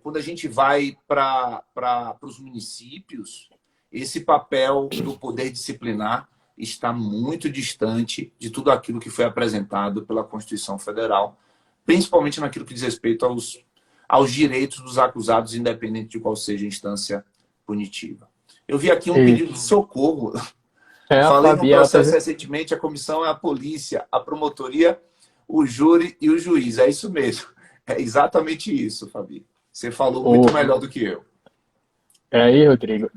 quando a gente vai para os municípios, esse papel do poder disciplinar está muito distante de tudo aquilo que foi apresentado pela Constituição Federal, principalmente naquilo que diz respeito aos direitos dos acusados, independente de qual seja a instância punitiva. Eu vi aqui um pedido de socorro. Falei no processo recentemente, a comissão é a polícia, a promotoria, o júri e o juiz. É isso mesmo. É exatamente isso, Fabi. Você falou muito melhor do que eu. Aí, Rodrigo,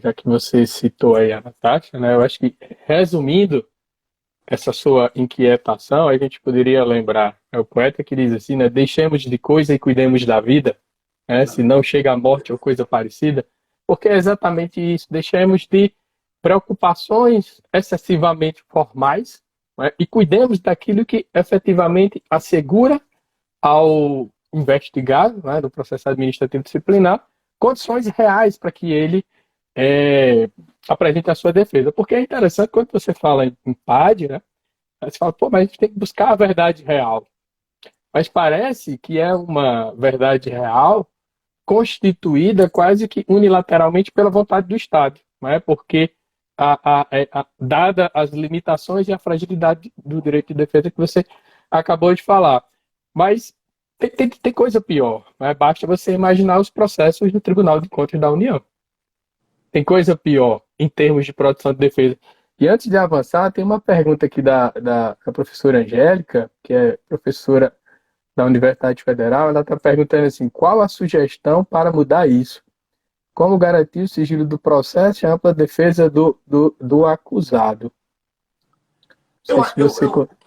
já que você citou aí a Natasha, né, eu acho que, resumindo, essa sua inquietação, a gente poderia lembrar, é o poeta que diz assim, né? Deixemos de coisa e cuidemos da vida, né? Se não chega à morte ou coisa parecida, porque é exatamente isso. Deixemos de preocupações excessivamente formais, né? E cuidemos daquilo que efetivamente assegura ao investigado, né, do processo administrativo disciplinar, condições reais para que ele é, apresente a sua defesa. Porque é interessante quando você fala em PAD, né, você fala, pô, mas a gente tem que buscar a verdade real. Mas parece que é uma verdade real constituída quase que unilateralmente pela vontade do Estado, não é? Porque dada as limitações e a fragilidade do direito de defesa que você acabou de falar. Mas tem coisa pior, né? Basta você imaginar os processos do Tribunal de Contas da União. Tem coisa pior em termos de produção de defesa. E antes de avançar, tem uma pergunta aqui da professora Angélica, que é professora da Universidade Federal. Ela está perguntando assim: qual a sugestão para mudar isso? Como garantir o sigilo do processo e a ampla defesa do acusado? Não Eu, sei se eu, você.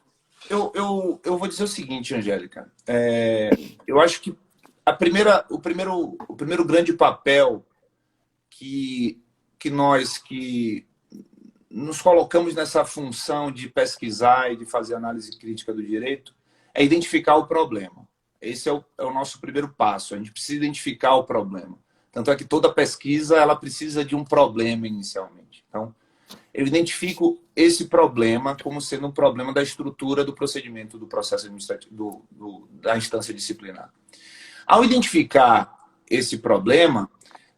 eu, eu vou dizer o seguinte, Angélica. Eu acho que o primeiro grande papel que nós que nos colocamos nessa função de pesquisar e de fazer análise crítica do direito é identificar o problema. Esse é o nosso primeiro passo. A gente precisa identificar o problema. Tanto é que toda pesquisa ela precisa de um problema inicialmente. Então, eu identifico esse problema como sendo um problema da estrutura do procedimento do processo administrativo, da instância disciplinar. Ao identificar esse problema,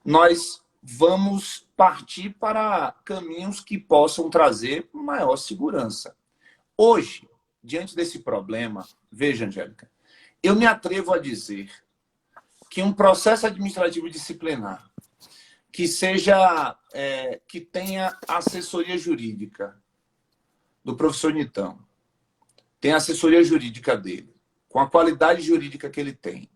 nós vamos partir para caminhos que possam trazer maior segurança. Hoje, diante desse problema, veja, Angélica, eu me atrevo a dizer que um processo administrativo disciplinar que que tenha assessoria jurídica do professor Nitão, tem a assessoria jurídica dele, com a qualidade jurídica que ele tem.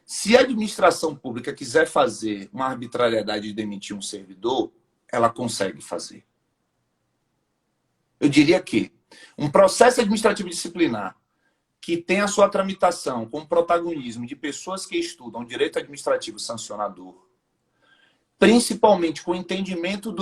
Se a administração pública quiser fazer uma arbitrariedade de demitir um servidor, ela consegue fazer. Eu diria que um processo administrativo disciplinar que tem a sua tramitação com protagonismo de pessoas que estudam direito administrativo sancionador, principalmente com o entendimento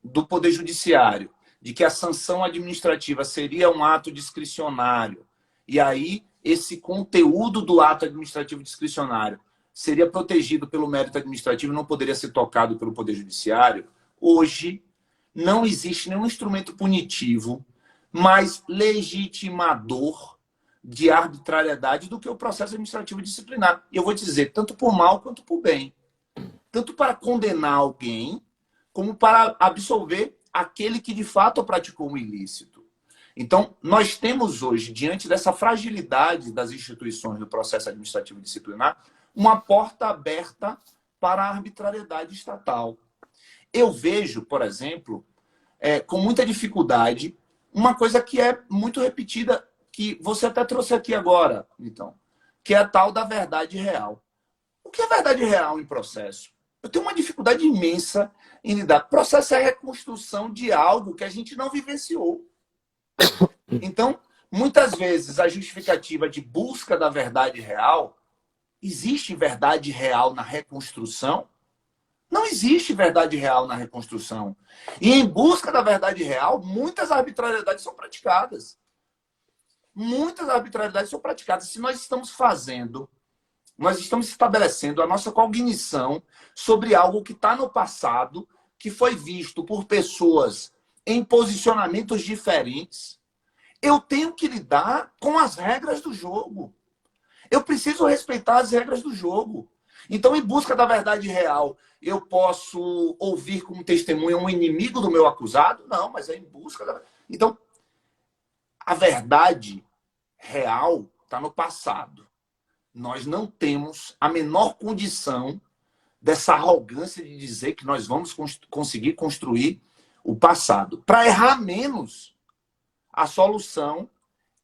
do Poder Judiciário, de que a sanção administrativa seria um ato discricionário, e aí esse conteúdo do ato administrativo discricionário seria protegido pelo mérito administrativo e não poderia ser tocado pelo Poder Judiciário. Hoje, não existe nenhum instrumento punitivo mais legitimador de arbitrariedade do que o processo administrativo disciplinar. E eu vou dizer, tanto por mal quanto por bem. Tanto para condenar alguém, como para absolver aquele que de fato praticou um ilícito. Então, nós temos hoje, diante dessa fragilidade das instituições do processo administrativo disciplinar, uma porta aberta para a arbitrariedade estatal. Eu vejo, por exemplo, com muita dificuldade, uma coisa que é muito repetida, que você até trouxe aqui agora, então, que é a tal da verdade real. O que é verdade real em processo? Eu tenho uma dificuldade imensa em lidar. Processo é a reconstrução de algo que a gente não vivenciou. Então, muitas vezes, a justificativa de busca da verdade real, existe verdade real na reconstrução? Não existe verdade real na reconstrução. E em busca da verdade real, muitas arbitrariedades são praticadas. Muitas arbitrariedades são praticadas. Se nós estamos estabelecendo a nossa cognição sobre algo que está no passado, que foi visto por pessoas em posicionamentos diferentes, eu tenho que lidar com as regras do jogo. Eu preciso respeitar as regras do jogo. Então, em busca da verdade real, eu posso ouvir como testemunha um inimigo do meu acusado? Não, mas é em busca da... Então, a verdade real está no passado. Nós não temos a menor condição dessa arrogância de dizer que nós vamos conseguir construir o passado. Para errar menos, a solução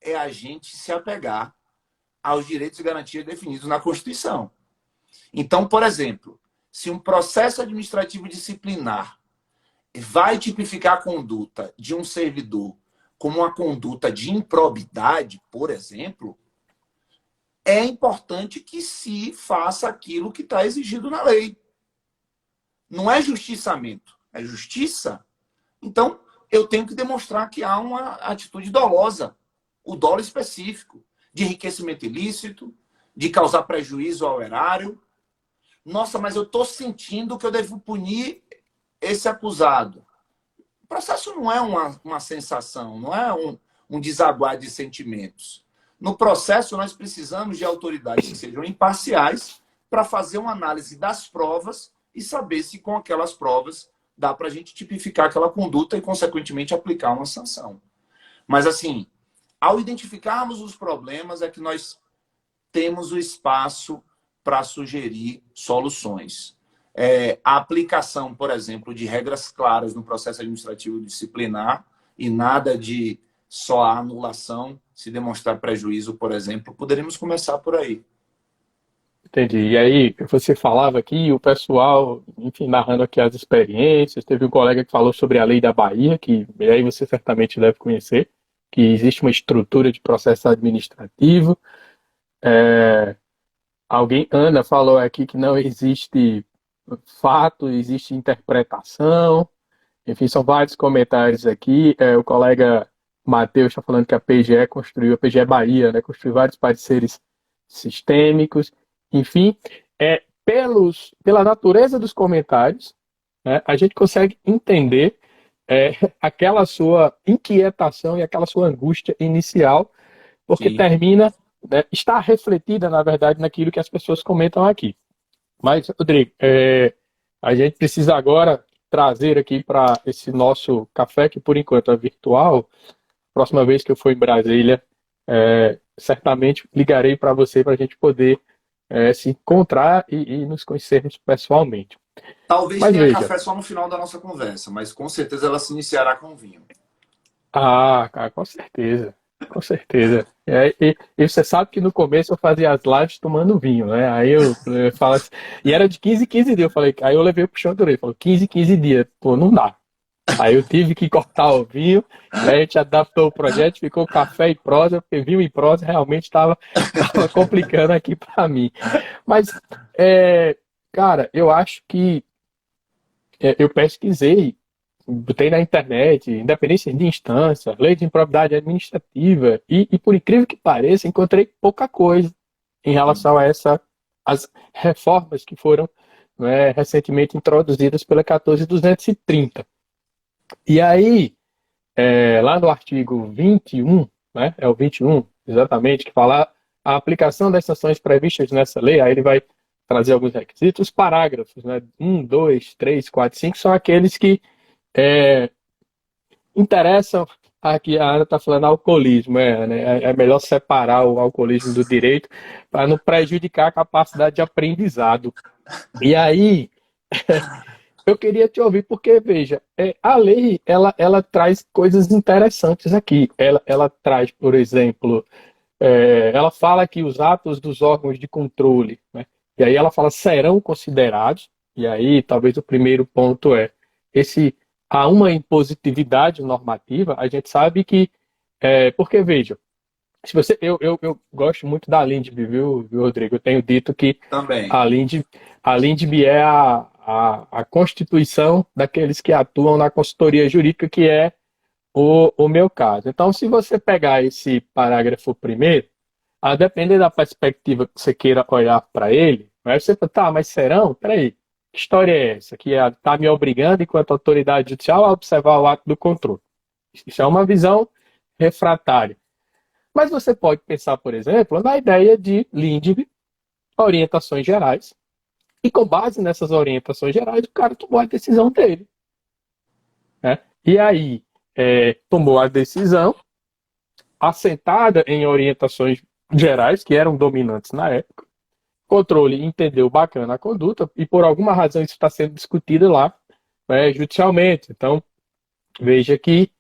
é a gente se apegar aos direitos e garantias definidos na Constituição. Então, por exemplo, se um processo administrativo disciplinar vai tipificar a conduta de um servidor como uma conduta de improbidade, por exemplo, é importante que se faça aquilo que está exigido na lei. Não é justiçamento, é justiça. Então, eu tenho que demonstrar que há uma atitude dolosa, o dolo específico, de enriquecimento ilícito, de causar prejuízo ao erário. Nossa, mas eu estou sentindo que eu devo punir esse acusado. O processo não é uma sensação, não é um desaguar de sentimentos. No processo, nós precisamos de autoridades que sejam imparciais para fazer uma análise das provas e saber se com aquelas provas dá para a gente tipificar aquela conduta e, consequentemente, aplicar uma sanção. Mas, assim, ao identificarmos os problemas é que nós temos o espaço para sugerir soluções. A aplicação, por exemplo, de regras claras no processo administrativo disciplinar e nada de só a anulação se demonstrar prejuízo, por exemplo, poderíamos começar por aí. Entendi. E aí, você falava aqui, o pessoal, enfim, narrando aqui as experiências, teve um colega que falou sobre a lei da Bahia, que aí você certamente deve conhecer, que existe uma estrutura de processo administrativo. Ana falou aqui que não existe fato, existe interpretação. Enfim, são vários comentários aqui. O colega Matheus está falando que a PGE Bahia, né, construiu vários pareceres sistêmicos. Enfim, pela natureza dos comentários, né, a gente consegue entender aquela sua inquietação e aquela sua angústia inicial, porque Sim. termina, né, está refletida, na verdade, naquilo que as pessoas comentam aqui. Mas, Rodrigo, a gente precisa agora trazer aqui para esse nosso café, que por enquanto é virtual. Próxima vez que eu for em Brasília, certamente ligarei para você para a gente poder se encontrar e nos conhecermos pessoalmente. Talvez Mas tenha veja, café só no final da nossa conversa, mas com certeza ela se iniciará com vinho. cara, com certeza, com certeza. E você sabe que no começo eu fazia as lives tomando vinho, né? Aí eu falo assim, e era de 15 em 15 dias, eu falei, aí eu levei pro chão, ele falou, 15 em 15 dias, pô, não dá. Aí eu tive que cortar o vinho, e aí a gente adaptou o projeto, ficou café e prosa, porque vinho e prosa realmente estava complicando aqui para mim. Mas, cara, eu acho que eu pesquisei, botei na internet, independência de instância, lei de improbidade administrativa, e por incrível que pareça, encontrei pouca coisa em relação a as reformas que foram, né, recentemente introduzidas pela 14.230. E aí, lá no artigo 21, né, é o 21, exatamente, que fala a aplicação das sanções previstas nessa lei, aí ele vai trazer alguns requisitos, os parágrafos, né, 1, 2, 3, 4, 5, são aqueles que interessam. Aqui a Ana está falando alcoolismo, né, é melhor separar o alcoolismo do direito para não prejudicar a capacidade de aprendizado. E aí, eu queria te ouvir, porque, veja, a lei, ela traz coisas interessantes aqui. Ela traz, por exemplo, ela fala que os atos dos órgãos de controle, né, e aí ela fala serão considerados, e aí talvez o primeiro ponto há uma impositividade normativa, a gente sabe que, porque, veja, se você, eu gosto muito da Lindbe, viu, Rodrigo? Eu tenho dito que Também. a Lindbe é a constituição daqueles que atuam na consultoria jurídica, que é o meu caso. Então, se você pegar esse parágrafo primeiro, a depender da perspectiva que você queira olhar para ele, aí você fala, tá, mas serão? Peraí, que história é essa? Que está me obrigando, enquanto autoridade judicial, a observar o ato do controle. Isso é uma visão refratária. Mas você pode pensar, por exemplo, na ideia de Lindbe, orientações gerais, e com base nessas orientações gerais, o cara tomou a decisão dele, né? E aí, tomou a decisão assentada em orientações gerais, que eram dominantes na época. O controle entendeu bacana a conduta, e por alguma razão isso está sendo discutido lá, judicialmente. Então, veja que,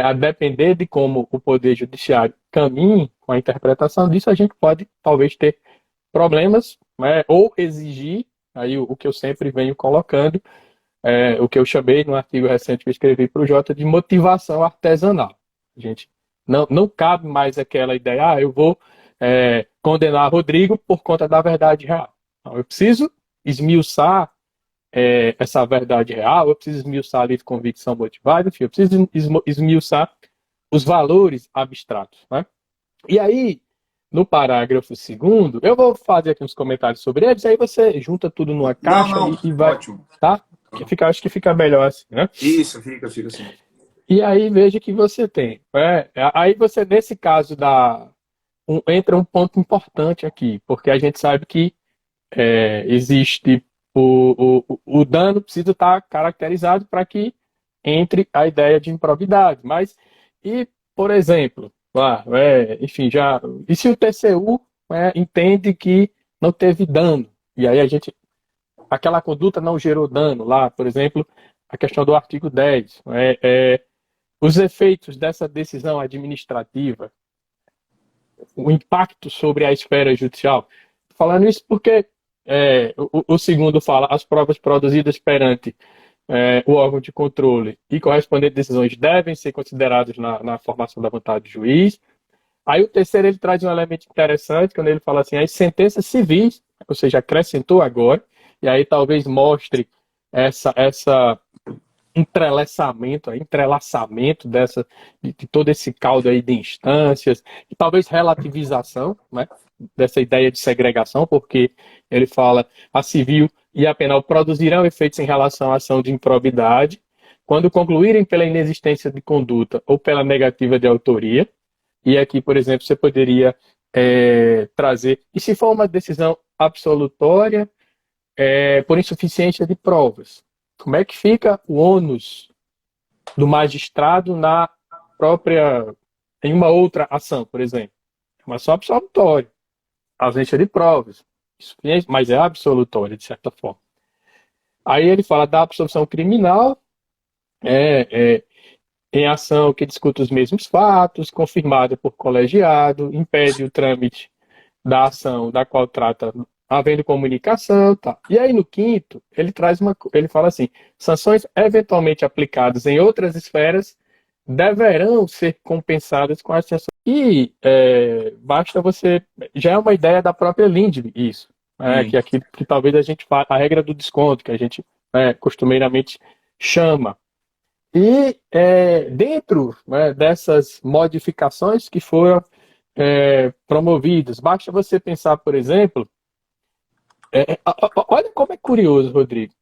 a depender de como o Poder Judiciário caminhe com a interpretação disso, a gente pode talvez ter problemas, né, ou exigir, aí o que eu sempre venho colocando, o que eu chamei no artigo recente que eu escrevi para o Jota, de motivação artesanal. A gente não cabe mais aquela ideia, eu vou condenar Rodrigo por conta da verdade real. Não, eu preciso esmiuçar essa verdade real, eu preciso esmiuçar a livre convicção motivada, enfim, eu preciso esmiuçar os valores abstratos, né? E aí, no parágrafo segundo, eu vou fazer aqui uns comentários sobre eles, aí você junta tudo numa Não, caixa não, e vai, ótimo. tá? Acho que fica melhor assim, né? Isso, fica assim. E aí veja que você tem. Aí você, nesse caso, entra um ponto importante aqui, porque a gente sabe que existe o dano precisa estar caracterizado para que entre a ideia de improbidade. Mas, por exemplo, enfim, e se o TCU entende que não teve dano? E aí aquela conduta não gerou dano lá, por exemplo, a questão do artigo 10, os efeitos dessa decisão administrativa, o impacto sobre a esfera judicial. Falando isso porque o segundo fala as provas produzidas perante o órgão de controle e correspondentes decisões devem ser consideradas na formação da vontade do juiz. Aí o terceiro ele traz um elemento interessante quando ele fala assim, as sentenças civis, ou seja, acrescentou agora, e aí talvez mostre essa entrelaçamento de todo esse caldo aí de instâncias, e talvez relativização, né, dessa ideia de segregação, porque ele fala a civil e a penal produzirão efeitos em relação à ação de improbidade quando concluírem pela inexistência de conduta ou pela negativa de autoria. E aqui, por exemplo, você poderia trazer, e se for uma decisão absolutória, por insuficiência de provas, como é que fica o ônus do magistrado em uma outra ação, por exemplo? É uma ação absolutória, ausência de provas, mas é absolutória, de certa forma. Aí ele fala da absolução criminal, em ação que discute os mesmos fatos, confirmada por colegiado, impede o trâmite da ação da qual trata havendo comunicação, tá. E aí no quinto, ele fala assim, sanções eventualmente aplicadas em outras esferas deverão ser compensadas com as sanções. E basta já é uma ideia da própria Lindley, isso, que é aquilo que talvez a gente fale, a regra do desconto, que a gente costumeiramente chama. E dentro dessas modificações que foram promovidas, basta você pensar, por exemplo, olha como é curioso, Rodrigo,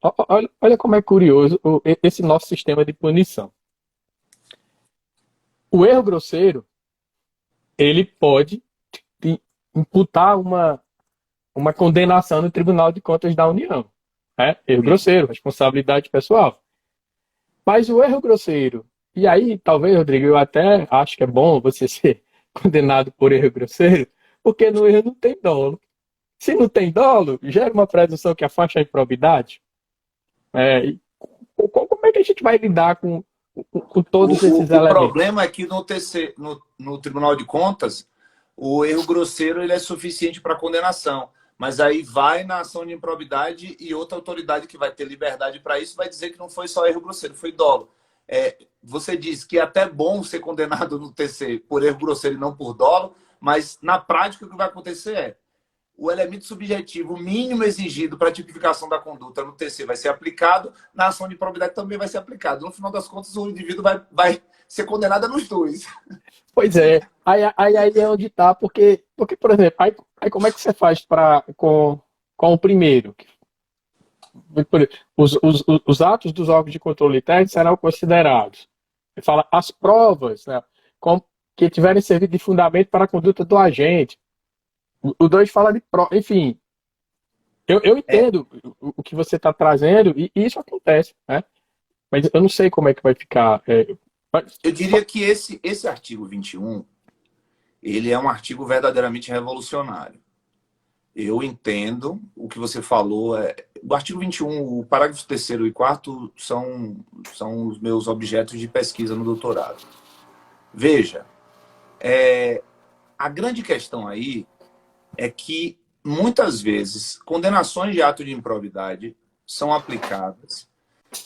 olha como é curioso esse nosso sistema de punição. O erro grosseiro, ele pode imputar uma condenação no Tribunal de Contas da União. Erro grosseiro, responsabilidade pessoal. Mas o erro grosseiro, e aí talvez, Rodrigo, eu até acho que é bom você ser condenado por erro grosseiro, porque no erro não tem dolo. Se não tem dolo, gera uma presunção que afasta a improbidade. Como é que a gente vai lidar com todos esses O elementos? problema é que no Tribunal de Contas, o erro grosseiro ele é suficiente para condenação. Mas aí vai na ação de improbidade e outra autoridade que vai ter liberdade para isso vai dizer que não foi só erro grosseiro, foi dolo. Você diz que é até bom ser condenado no TC por erro grosseiro e não por dolo, mas na prática o que vai acontecer o elemento subjetivo mínimo exigido para a tipificação da conduta no TC vai ser aplicado, na ação de improbidade também vai ser aplicado. No final das contas, o indivíduo vai ser condenado nos dois. Pois é, aí é onde está, porque, por exemplo, aí como é que você faz com o primeiro? Os atos dos órgãos de controle técnico serão considerados. Ele fala as provas, né, que tiverem servido de fundamento para a conduta do agente. O 2 fala de prova, enfim. Eu entendo o que você está trazendo e isso acontece, né? Mas eu não sei como é que vai ficar. Eu diria que esse artigo 21, ele é um artigo verdadeiramente revolucionário. Eu entendo o que você falou. O artigo 21, o parágrafo 3º e 4º são os meus objetos de pesquisa no doutorado. Veja, a grande questão aí é que, muitas vezes, condenações de ato de improbidade são aplicadas,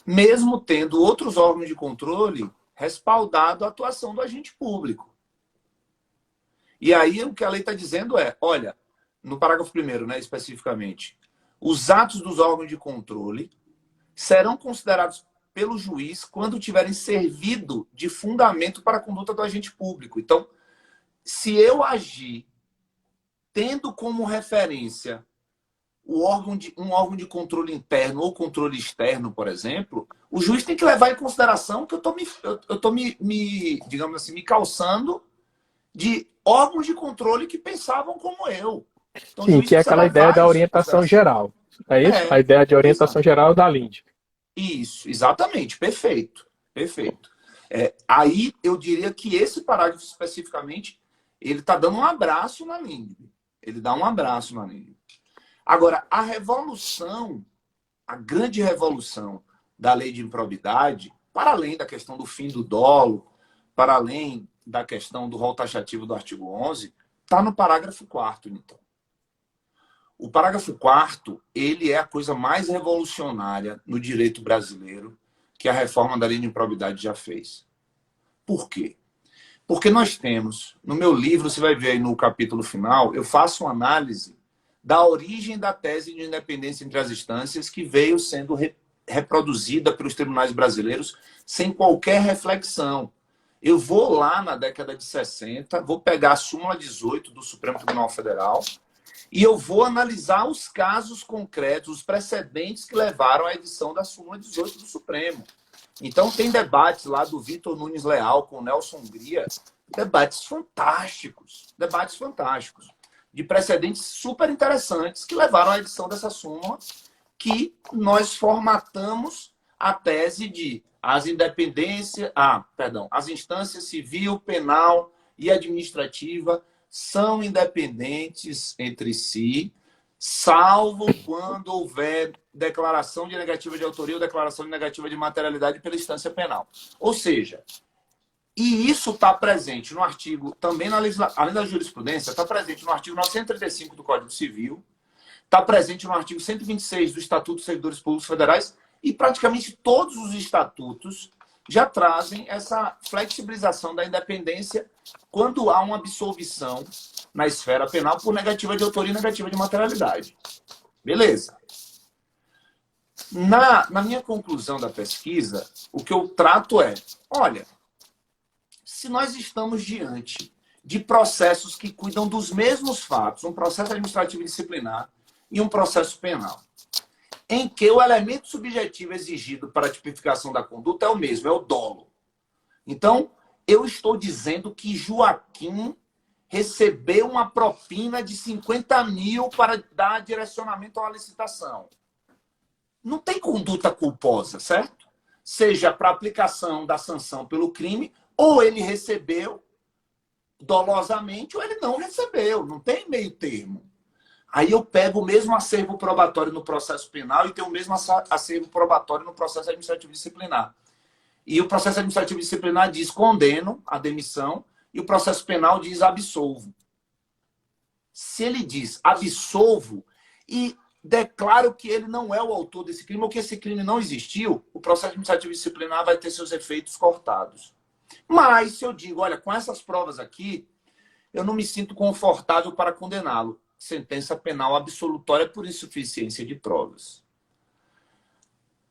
mesmo tendo outros órgãos de controle respaldado a atuação do agente público. E aí o que a lei está dizendo é, olha, no parágrafo 1º, né, especificamente, os atos dos órgãos de controle serão considerados pelo juiz quando tiverem servido de fundamento para a conduta do agente público. Então, se eu agir tendo como referência um órgão de controle interno ou controle externo, por exemplo, o juiz tem que levar em consideração que eu estou digamos assim, me calçando de órgãos de controle que pensavam como eu. Então, Sim, que é aquela ideia da orientação geral. É isso? A ideia de orientação geral da LINDB. Isso, exatamente. Perfeito. Perfeito. Aí eu diria que esse parágrafo especificamente, ele está dando um abraço na LINDB. Ele dá um abraço na LINDB. Agora, a revolução, a grande revolução da lei de improbidade, para além da questão do fim do dolo, para além da questão do rol taxativo do artigo 11, está no parágrafo 4º, então. O parágrafo 4º, ele é a coisa mais revolucionária no direito brasileiro que a reforma da lei de improbidade já fez. Por quê? Porque nós temos, no meu livro, você vai ver aí no capítulo final, eu faço uma análise da origem da tese de independência entre as instâncias que veio sendo reproduzida pelos tribunais brasileiros sem qualquer reflexão. Eu vou lá na década de 60, vou pegar a súmula 18 do Supremo Tribunal Federal e eu vou analisar os casos concretos, os precedentes que levaram à edição da súmula 18 do Supremo. Então tem debates lá do Vitor Nunes Leal com o Nelson Hungria, debates fantásticos, de precedentes super interessantes que levaram à edição dessa súmula, que nós formatamos a tese de as instâncias civil, penal e administrativa são independentes entre si, salvo quando houver declaração de negativa de autoria ou declaração de negativa de materialidade pela instância penal. Ou seja, e isso está presente no artigo, também além da jurisprudência, está presente no artigo 935 do Código Civil, está presente no artigo 126 do Estatuto dos Servidores Públicos Federais, e praticamente todos os estatutos já trazem essa flexibilização da independência quando há uma absolvição na esfera penal por negativa de autoria e negativa de materialidade. Beleza. Na minha conclusão da pesquisa, o que eu trato é, olha, se nós estamos diante de processos que cuidam dos mesmos fatos, um processo administrativo disciplinar e um processo penal, em que o elemento subjetivo exigido para a tipificação da conduta é o mesmo, é o dolo. Então, eu estou dizendo que Joaquim recebeu uma propina de 50 mil para dar direcionamento a uma licitação. Não tem conduta culposa, certo? Seja para aplicação da sanção pelo crime, ou ele recebeu dolosamente, ou ele não recebeu. Não tem meio termo. Aí eu pego o mesmo acervo probatório no processo penal e tenho o mesmo acervo probatório no processo administrativo disciplinar. E o processo administrativo disciplinar diz condeno a demissão e o processo penal diz absolvo. Se ele diz absolvo e declaro que ele não é o autor desse crime ou que esse crime não existiu, o processo administrativo disciplinar vai ter seus efeitos cortados. Mas se eu digo, olha, com essas provas aqui, eu não me sinto confortável para condená-lo. Sentença penal absolutória por insuficiência de provas.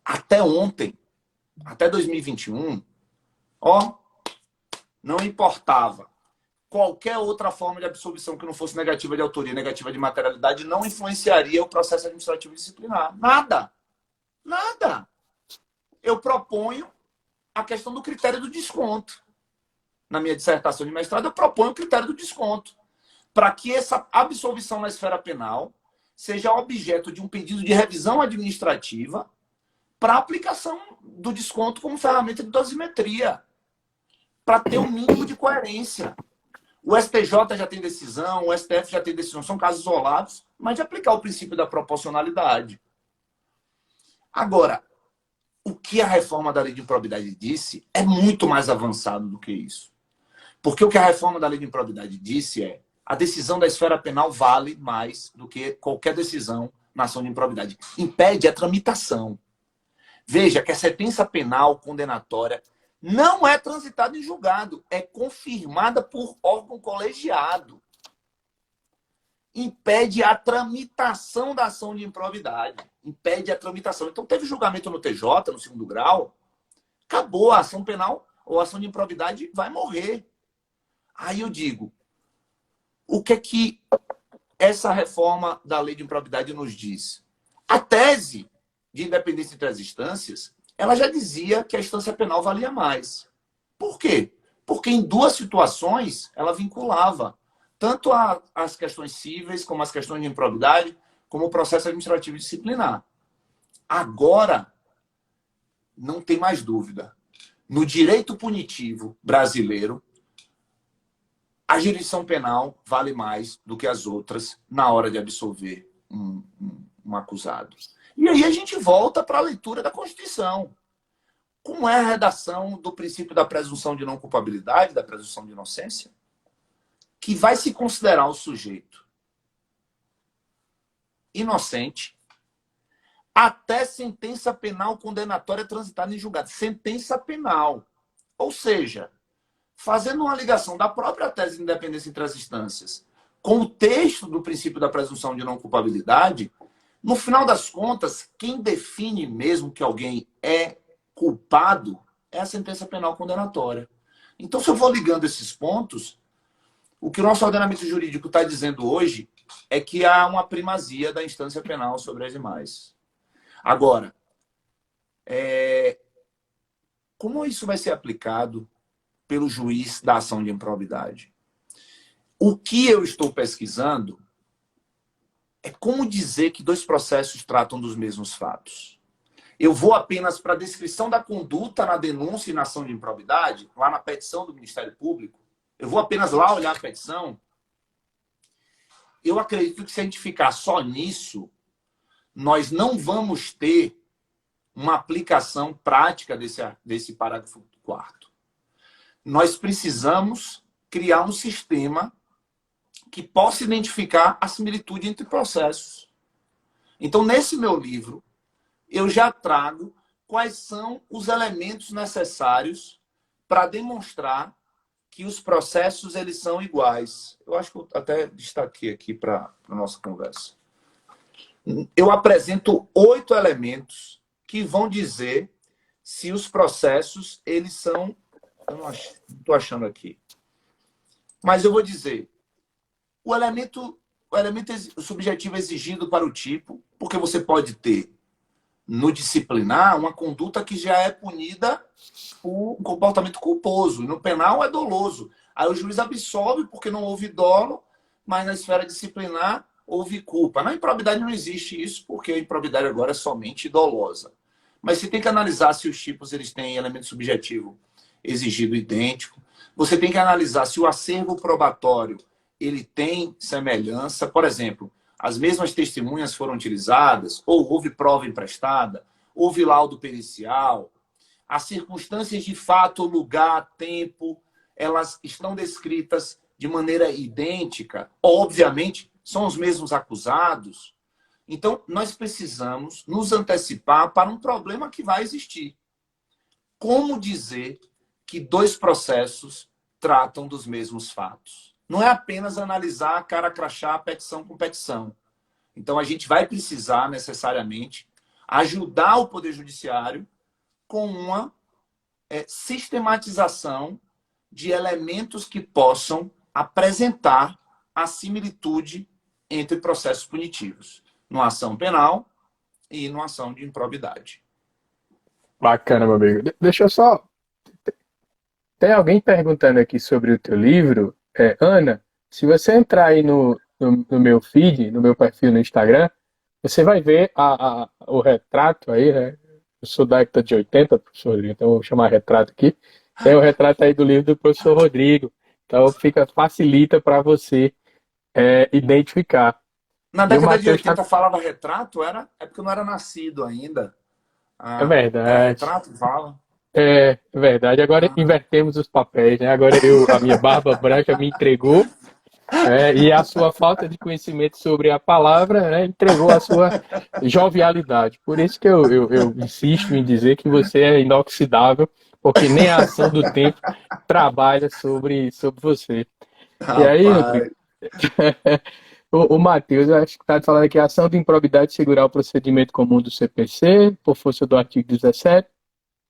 Até ontem, até 2021, não importava. Qualquer outra forma de absolvição que não fosse negativa de autoria, negativa de materialidade, não influenciaria o processo administrativo disciplinar. Nada. Nada. Eu proponho a questão do critério do desconto. Na minha dissertação de mestrado, eu proponho o critério do desconto, para que essa absolvição na esfera penal seja objeto de um pedido de revisão administrativa para aplicação do desconto como ferramenta de dosimetria, para ter um mínimo de coerência. O STJ já tem decisão, o STF já tem decisão, são casos isolados, mas de aplicar o princípio da proporcionalidade. Agora, o que a reforma da lei de improbidade disse é muito mais avançado do que isso. Porque o que a reforma da lei de improbidade disse é a decisão da esfera penal vale mais do que qualquer decisão na ação de improbidade. Impede a tramitação. Veja que a sentença penal condenatória Não é transitada em julgado, é confirmada por órgão colegiado. Impede a tramitação da ação de improbidade. Impede a tramitação. Então, teve julgamento no TJ, no segundo grau, acabou a ação penal ou a ação de improbidade, vai morrer. Aí eu digo, o que é que essa reforma da lei de improbidade nos diz? A tese de independência entre as instâncias, ela já dizia que a instância penal valia mais. Por quê? Porque em duas situações ela vinculava tanto as questões cíveis, como as questões de improbidade, como o processo administrativo e disciplinar. Agora, não tem mais dúvida. No direito punitivo brasileiro, a jurisdição penal vale mais do que as outras na hora de absolver um acusado. E aí a gente volta para a leitura da Constituição. Como é a redação do princípio da presunção de não culpabilidade, da presunção de inocência? Que vai se considerar o sujeito inocente até sentença penal condenatória transitada em julgado. Sentença penal. Ou seja, fazendo uma ligação da própria tese de independência entre as instâncias com o texto do princípio da presunção de não culpabilidade, no final das contas, quem define mesmo que alguém é culpado é a sentença penal condenatória. Então, se eu vou ligando esses pontos, o que o nosso ordenamento jurídico está dizendo hoje é que há uma primazia da instância penal sobre as demais. Agora, como isso vai ser aplicado pelo juiz da ação de improbidade? O que eu estou pesquisando é como dizer que dois processos tratam dos mesmos fatos. Eu vou apenas para a descrição da conduta na denúncia e na ação de improbidade, lá na petição do Ministério Público. Eu vou apenas lá olhar a petição. Eu acredito que se a gente ficar só nisso, nós não vamos ter uma aplicação prática desse parágrafo 4º. Nós precisamos criar um sistema que possa identificar a similitude entre processos. Então, nesse meu livro, eu já trago quais são os elementos necessários para demonstrar que os processos eles são iguais. Eu acho que eu até destaquei aqui para a nossa conversa. Eu apresento 8 elementos que vão dizer se os processos eles são... Eu não estou achando aqui. Mas eu vou dizer, o elemento subjetivo exigido para o tipo, porque você pode ter no disciplinar uma conduta que já é punida por um comportamento culposo. E no penal é doloso. Aí o juiz absolve porque não houve dolo, mas na esfera disciplinar houve culpa. Na improbidade não existe isso, porque a improbidade agora é somente dolosa. Mas você tem que analisar se os tipos eles têm elemento subjetivo exigido idêntico. Você tem que analisar se o acervo probatório ele tem semelhança. Por exemplo, as mesmas testemunhas foram utilizadas, ou houve prova emprestada, houve laudo pericial, as circunstâncias de fato, lugar, tempo, elas estão descritas de maneira idêntica. Obviamente, são os mesmos acusados. Então, nós precisamos nos antecipar para um problema que vai existir. Como dizer que dois processos tratam dos mesmos fatos? Não é apenas analisar cara crachá, petição com petição. Então, a gente vai precisar, necessariamente, ajudar o Poder Judiciário com uma sistematização de elementos que possam apresentar a similitude entre processos punitivos, numa ação penal e numa ação de improbidade. Bacana, meu amigo. Deixa eu só... Tem alguém perguntando aqui sobre o teu livro. Ana, se você entrar aí no meu feed, no meu perfil no Instagram, você vai ver o retrato aí, né? Eu sou da década de 80, professor Rodrigo, então eu vou chamar retrato aqui. Tem o retrato aí do livro do professor Rodrigo. Então facilita para você identificar. Na década de 80 falava retrato? É porque eu não era nascido ainda. É verdade. Retrato fala. É verdade. Agora invertemos os papéis, né? Agora a minha barba branca me entregou, e a sua falta de conhecimento sobre a palavra, né, entregou a sua jovialidade. Por isso que eu insisto em dizer que você é inoxidável, porque nem a ação do tempo trabalha sobre você. E aí, Rodrigo, Rapaz. o Matheus, eu acho que está falando aqui, a ação de improbidade segurar o procedimento comum do CPC, por força do artigo 17.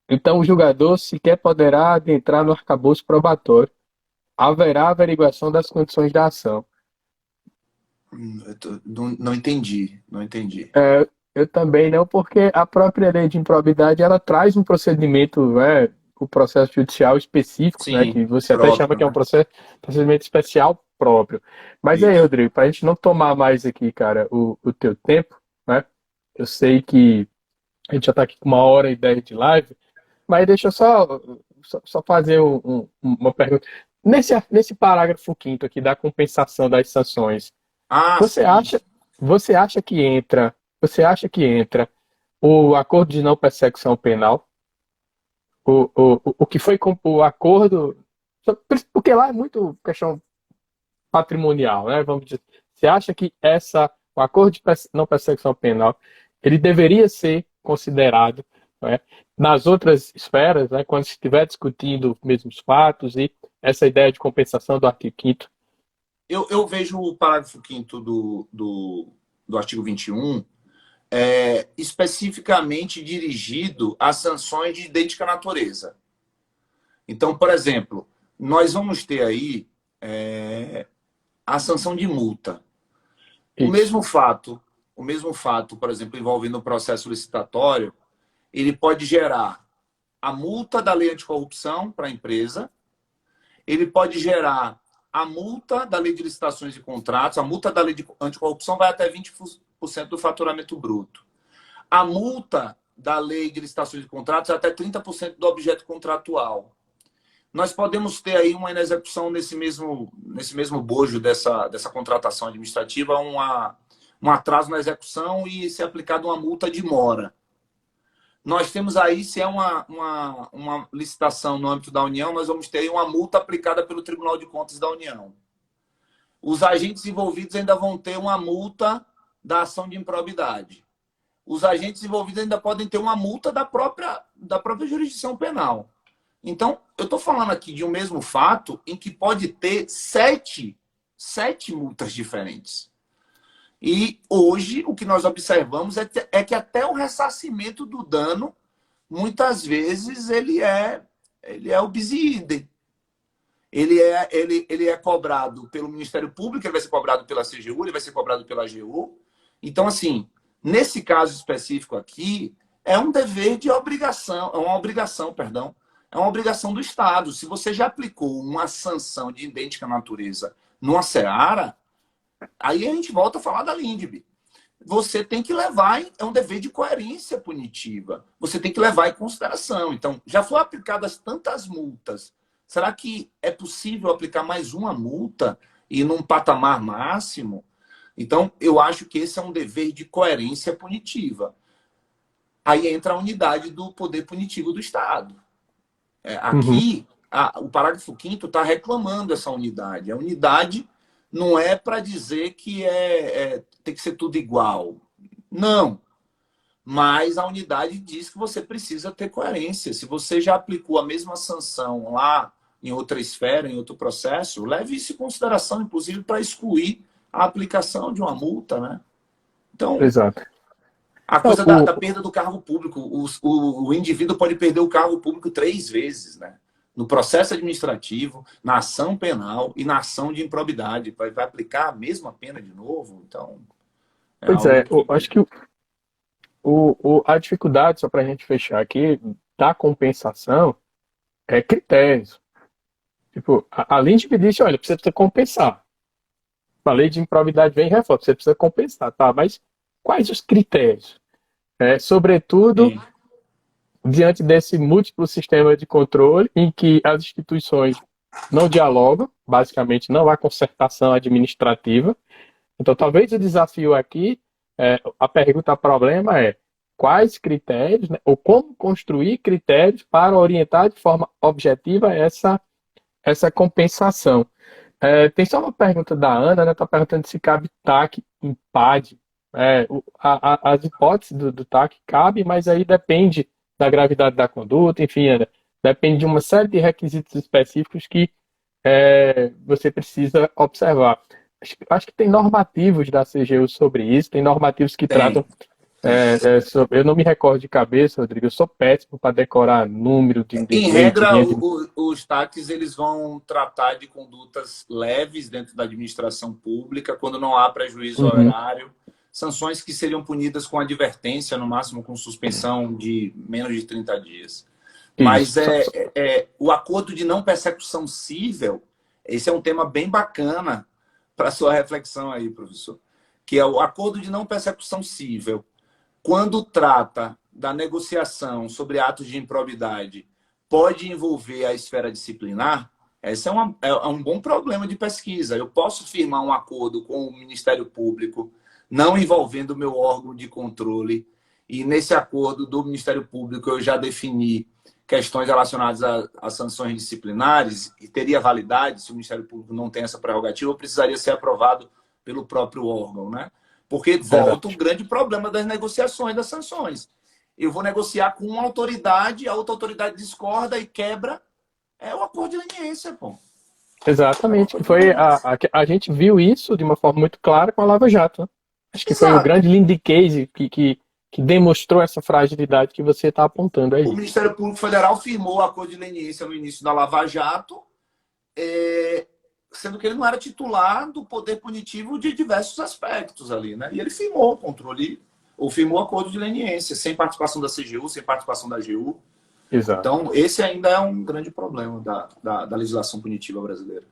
Então, o julgador sequer poderá adentrar no arcabouço probatório. Haverá averiguação das condições da ação. Não entendi, não entendi. Eu também não, porque a própria lei de improbidade ela traz um procedimento, né, o processo judicial específico, né, Sim, que você até chama próprio, que é um né? procedimento especial próprio. Mas aí, Isso. Rodrigo, para a gente não tomar mais aqui, cara, o teu tempo, né? Eu sei que a gente já está aqui com 1h10 de live, mas deixa eu só fazer uma pergunta. Nesse parágrafo quinto aqui da compensação das sanções, Ah, você sim. acha, você acha que entra, você acha que entra o acordo de não persecução penal, o que foi com o acordo, porque lá é muito questão patrimonial, né? Vamos dizer, você acha que o acordo de não persecução penal, ele deveria ser considerado, né, nas outras esferas, né, quando se estiver discutindo os mesmos fatos e essa ideia de compensação do artigo 5º? Eu vejo o parágrafo quinto do artigo 21 especificamente dirigido a sanções de idêntica natureza. Então, por exemplo, nós vamos ter aí a sanção de multa. O Isso. mesmo fato, o mesmo fato, por exemplo, envolvendo o processo licitatório, ele pode gerar a multa da lei anticorrupção para a empresa, ele pode gerar a multa da lei de licitações e contratos, a multa da lei de anticorrupção vai até 20% do faturamento bruto. A multa da lei de licitações e contratos é até 30% do objeto contratual. Nós podemos ter aí uma inexecução nesse mesmo bojo dessa contratação administrativa, um atraso na execução e ser aplicada uma multa de mora. Nós temos aí, se é uma licitação no âmbito da União, nós vamos ter aí uma multa aplicada pelo Tribunal de Contas da União. Os agentes envolvidos ainda vão ter uma multa da ação de improbidade. Os agentes envolvidos ainda podem ter uma multa da própria jurisdição penal. Então, eu estou falando aqui de um mesmo fato em que pode ter sete multas diferentes. E hoje o que nós observamos é que até o ressarcimento do dano, muitas vezes, ele é o bis idem. Ele é cobrado pelo Ministério Público, ele vai ser cobrado pela CGU, ele vai ser cobrado pela AGU. Então, assim, nesse caso específico aqui, é um dever de obrigação, é uma obrigação do Estado. Se você já aplicou uma sanção de idêntica natureza numa seara, aí a gente volta a falar da LINDB. Você tem que levar, é um dever de coerência punitiva. Você tem que levar em consideração. Então, já foram aplicadas tantas multas. Será que é possível aplicar mais uma multa e num patamar máximo? Então, eu acho que esse é um dever de coerência punitiva. Aí entra a unidade do poder punitivo do Estado. Uhum. Aqui, o parágrafo 5º está reclamando essa unidade. A unidade não é para dizer que tem que ser tudo igual. Não. Mas a unidade diz que você precisa ter coerência. Se você já aplicou a mesma sanção lá em outra esfera, em outro processo, leve isso em consideração, inclusive, para excluir a aplicação de uma multa, né? Então, Exato. a Não, coisa da perda do cargo público. O indivíduo pode perder o cargo público 3 vezes, né? No processo administrativo, na ação penal e na ação de improbidade. Vai aplicar a mesma pena de novo? Então, é pois algo é, que... acho que a dificuldade, só para a gente fechar aqui, da compensação é critérios. Tipo, a LINDB disse, olha, você precisa compensar. A lei de improbidade vem e reforça, você precisa compensar, tá? Mas quais os critérios? Sobretudo, Sim. diante desse múltiplo sistema de controle em que as instituições não dialogam, basicamente não há concertação administrativa. Então, talvez o desafio aqui, a pergunta a problema é quais critérios, né, ou como construir critérios para orientar de forma objetiva essa compensação. Tem só uma pergunta da Ana, né? Está perguntando se cabe TAC em PAD. As hipóteses do TAC cabem, mas aí depende da gravidade da conduta, enfim, Ana. Depende de uma série de requisitos específicos que você precisa observar. Acho que tem normativos da CGU sobre isso, tem normativos que tratam. Tem, tem. Eu não me recordo de cabeça, Rodrigo, eu sou péssimo para decorar número de Em lei, de regra, linha de. os TACs eles vão tratar de condutas leves dentro da administração pública, quando não há prejuízo ao Uhum, erário, sanções que seriam punidas com advertência, no máximo com suspensão de menos de 30 dias. isso. Mas o acordo de não persecução civil, esse é um tema bem bacana para sua reflexão aí, professor, que é o acordo de não persecução civil. Quando trata da negociação sobre atos de improbidade, pode envolver a esfera disciplinar, esse é um bom problema de pesquisa. Eu posso firmar um acordo com o Ministério Público, não envolvendo o meu órgão de controle, e nesse acordo do Ministério Público eu já defini questões relacionadas a sanções disciplinares e teria validade. Se o Ministério Público não tem essa prerrogativa, precisaria ser aprovado pelo próprio órgão, né? Porque volta o Verdade. grande problema das negociações das sanções. Eu vou negociar com uma autoridade, a outra autoridade discorda e quebra. É o acordo de leniência, pô. É o Exatamente. Que acordo de foi leniência. a gente viu isso de uma forma muito clara com a Lava Jato, né? Acho que foi o Exato. grande lead case que demonstrou essa fragilidade que você está apontando O aí. Ministério Público Federal firmou o acordo de leniência no início da Lava Jato, sendo que ele não era titular do poder punitivo de diversos aspectos ali, né? E ele firmou o controle, ou firmou o acordo de leniência, sem participação da CGU, sem participação da AGU. Exato. Então, esse ainda é um grande problema da legislação punitiva brasileira.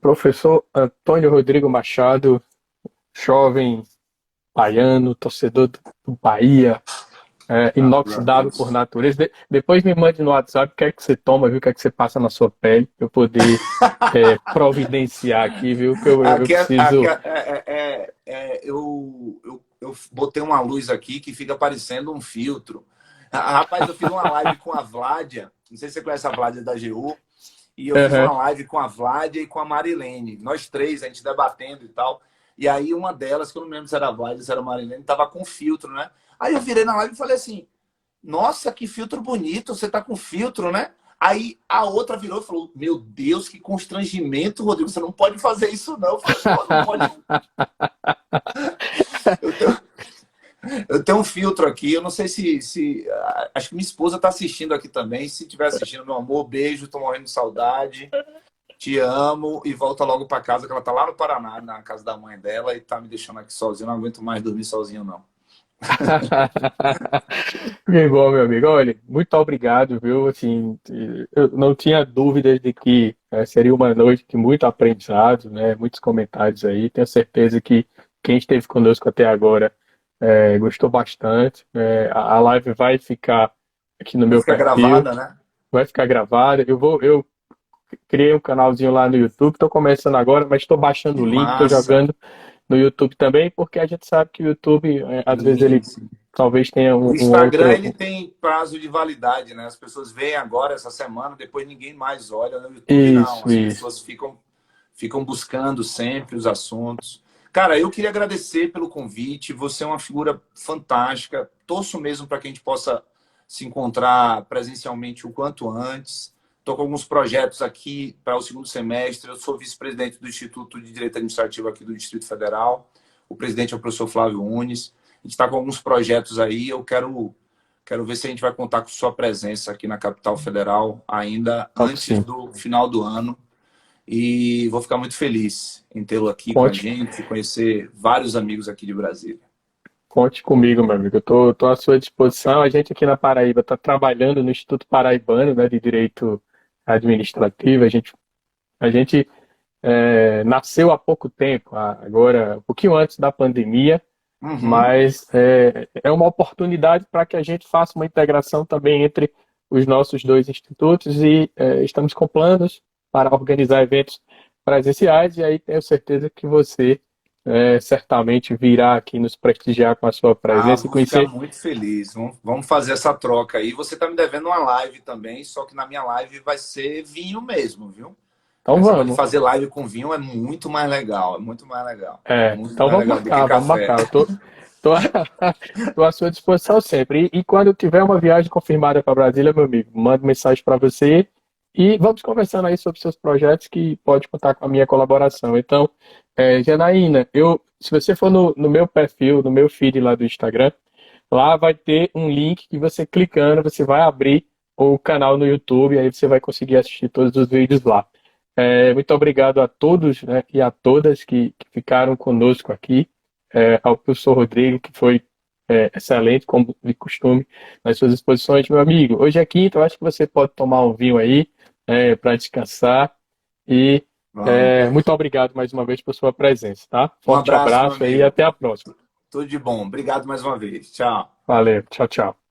Professor Antônio Rodrigo Machado, jovem baiano, torcedor do Bahia, Graças a inoxidável por Deus. natureza. Depois me mande no WhatsApp o que é que você toma, viu? O que é que você passa na sua pele, para eu poder providenciar aqui, viu? Que eu Aqui, preciso. eu botei uma luz aqui que fica parecendo um filtro. Rapaz, eu fiz uma live com a Vládia, não sei se você conhece a Vládia da GU, e eu fiz uma Aham. live com a Vládia e com a Marilene. Nós três, a gente debatendo e tal. E aí uma delas, que eu não lembro se era a Vládia, se era a Marilene, tava com filtro, né? Aí eu virei na live e falei assim, nossa, que filtro bonito, você tá com filtro, né? Aí a outra virou e falou, meu Deus, que constrangimento, Rodrigo, você não pode fazer isso não. Eu falei, pô, não pode. Eu tenho, eu tenho um filtro aqui, eu não sei acho que minha esposa tá assistindo aqui também. Se estiver assistindo, meu amor, beijo, tô morrendo de saudade. Te amo e volta logo para casa, que ela tá lá no Paraná, na casa da mãe dela, e tá me deixando aqui sozinho. Não aguento mais dormir sozinho, não. Que bom, meu amigo. Olha, muito obrigado, viu? Assim, eu não tinha dúvidas de que seria uma noite de muito aprendizado, né? Muitos comentários aí. Tenho certeza que quem esteve conosco até agora gostou bastante. A live vai ficar aqui no Vai meu ficar perfil, gravada, né? vai ficar gravada. Eu criei um canalzinho lá no YouTube, estou começando agora, mas estou baixando Que o link, estou massa. jogando no YouTube também, porque a gente sabe que o YouTube, às vezes, Sim, ele sim. talvez tenha O um Instagram ele outro. tem prazo de validade, né? As pessoas veem agora essa semana, depois ninguém mais olha. No YouTube não, Isso, as isso. pessoas ficam buscando sempre os assuntos. Cara, eu queria agradecer pelo convite. Você é uma figura fantástica. Torço mesmo para que a gente possa se encontrar presencialmente o quanto antes. Estou com alguns projetos aqui para o segundo semestre. Eu sou vice-presidente do Instituto de Direito Administrativo aqui do Distrito Federal. O presidente é o professor Flávio Unes. A gente está com alguns projetos aí. Eu quero ver se a gente vai contar com sua presença aqui na capital federal ainda Top antes sim. do final do ano. E vou ficar muito feliz em tê-lo aqui com a Conte, gente, conhecer vários amigos aqui de Brasília. conte comigo, meu amigo. Eu tô à sua disposição. A gente aqui na Paraíba está trabalhando no Instituto Paraibano, né, de Direito Administrativo. A gente nasceu há pouco tempo, agora um pouquinho antes da pandemia, Uhum. mas é uma oportunidade para que a gente faça uma integração também entre os nossos dois institutos e estamos com planos para organizar eventos presenciais e aí tenho certeza que você certamente virá aqui nos prestigiar com a sua Ah, presença e vou ficar conhecer. muito feliz. Vamos fazer essa troca aí. Você está me devendo uma live também, só que na minha live vai ser vinho mesmo, viu? Então Essa coisa de vamos. fazer live com vinho é muito mais legal, é muito mais legal. Muito Então mais vamos legal do que marcar, vamos café. marcar. Eu tô Estou à sua disposição sempre. E quando tiver uma viagem confirmada para Brasília, meu amigo, mando mensagem para você e vamos conversando aí sobre seus projetos que pode contar com a minha colaboração. Então, Janaína, se você for no meu perfil, no meu feed lá do Instagram, lá vai ter um link que você clicando, você vai abrir o canal no YouTube, aí você vai conseguir assistir todos os vídeos lá. Muito obrigado a todos, né, e a todas que ficaram conosco aqui, ao professor Rodrigo, que foi excelente, como de costume, nas suas exposições, meu amigo. Hoje é quinta, eu acho que você pode tomar um vinho aí, para descansar, e Vamos. muito obrigado mais uma vez por sua presença, tá? Um Forte abraço, meu abraço aí e amigo. até a próxima. Tudo de bom. Obrigado mais uma vez. Tchau. Valeu, tchau, tchau.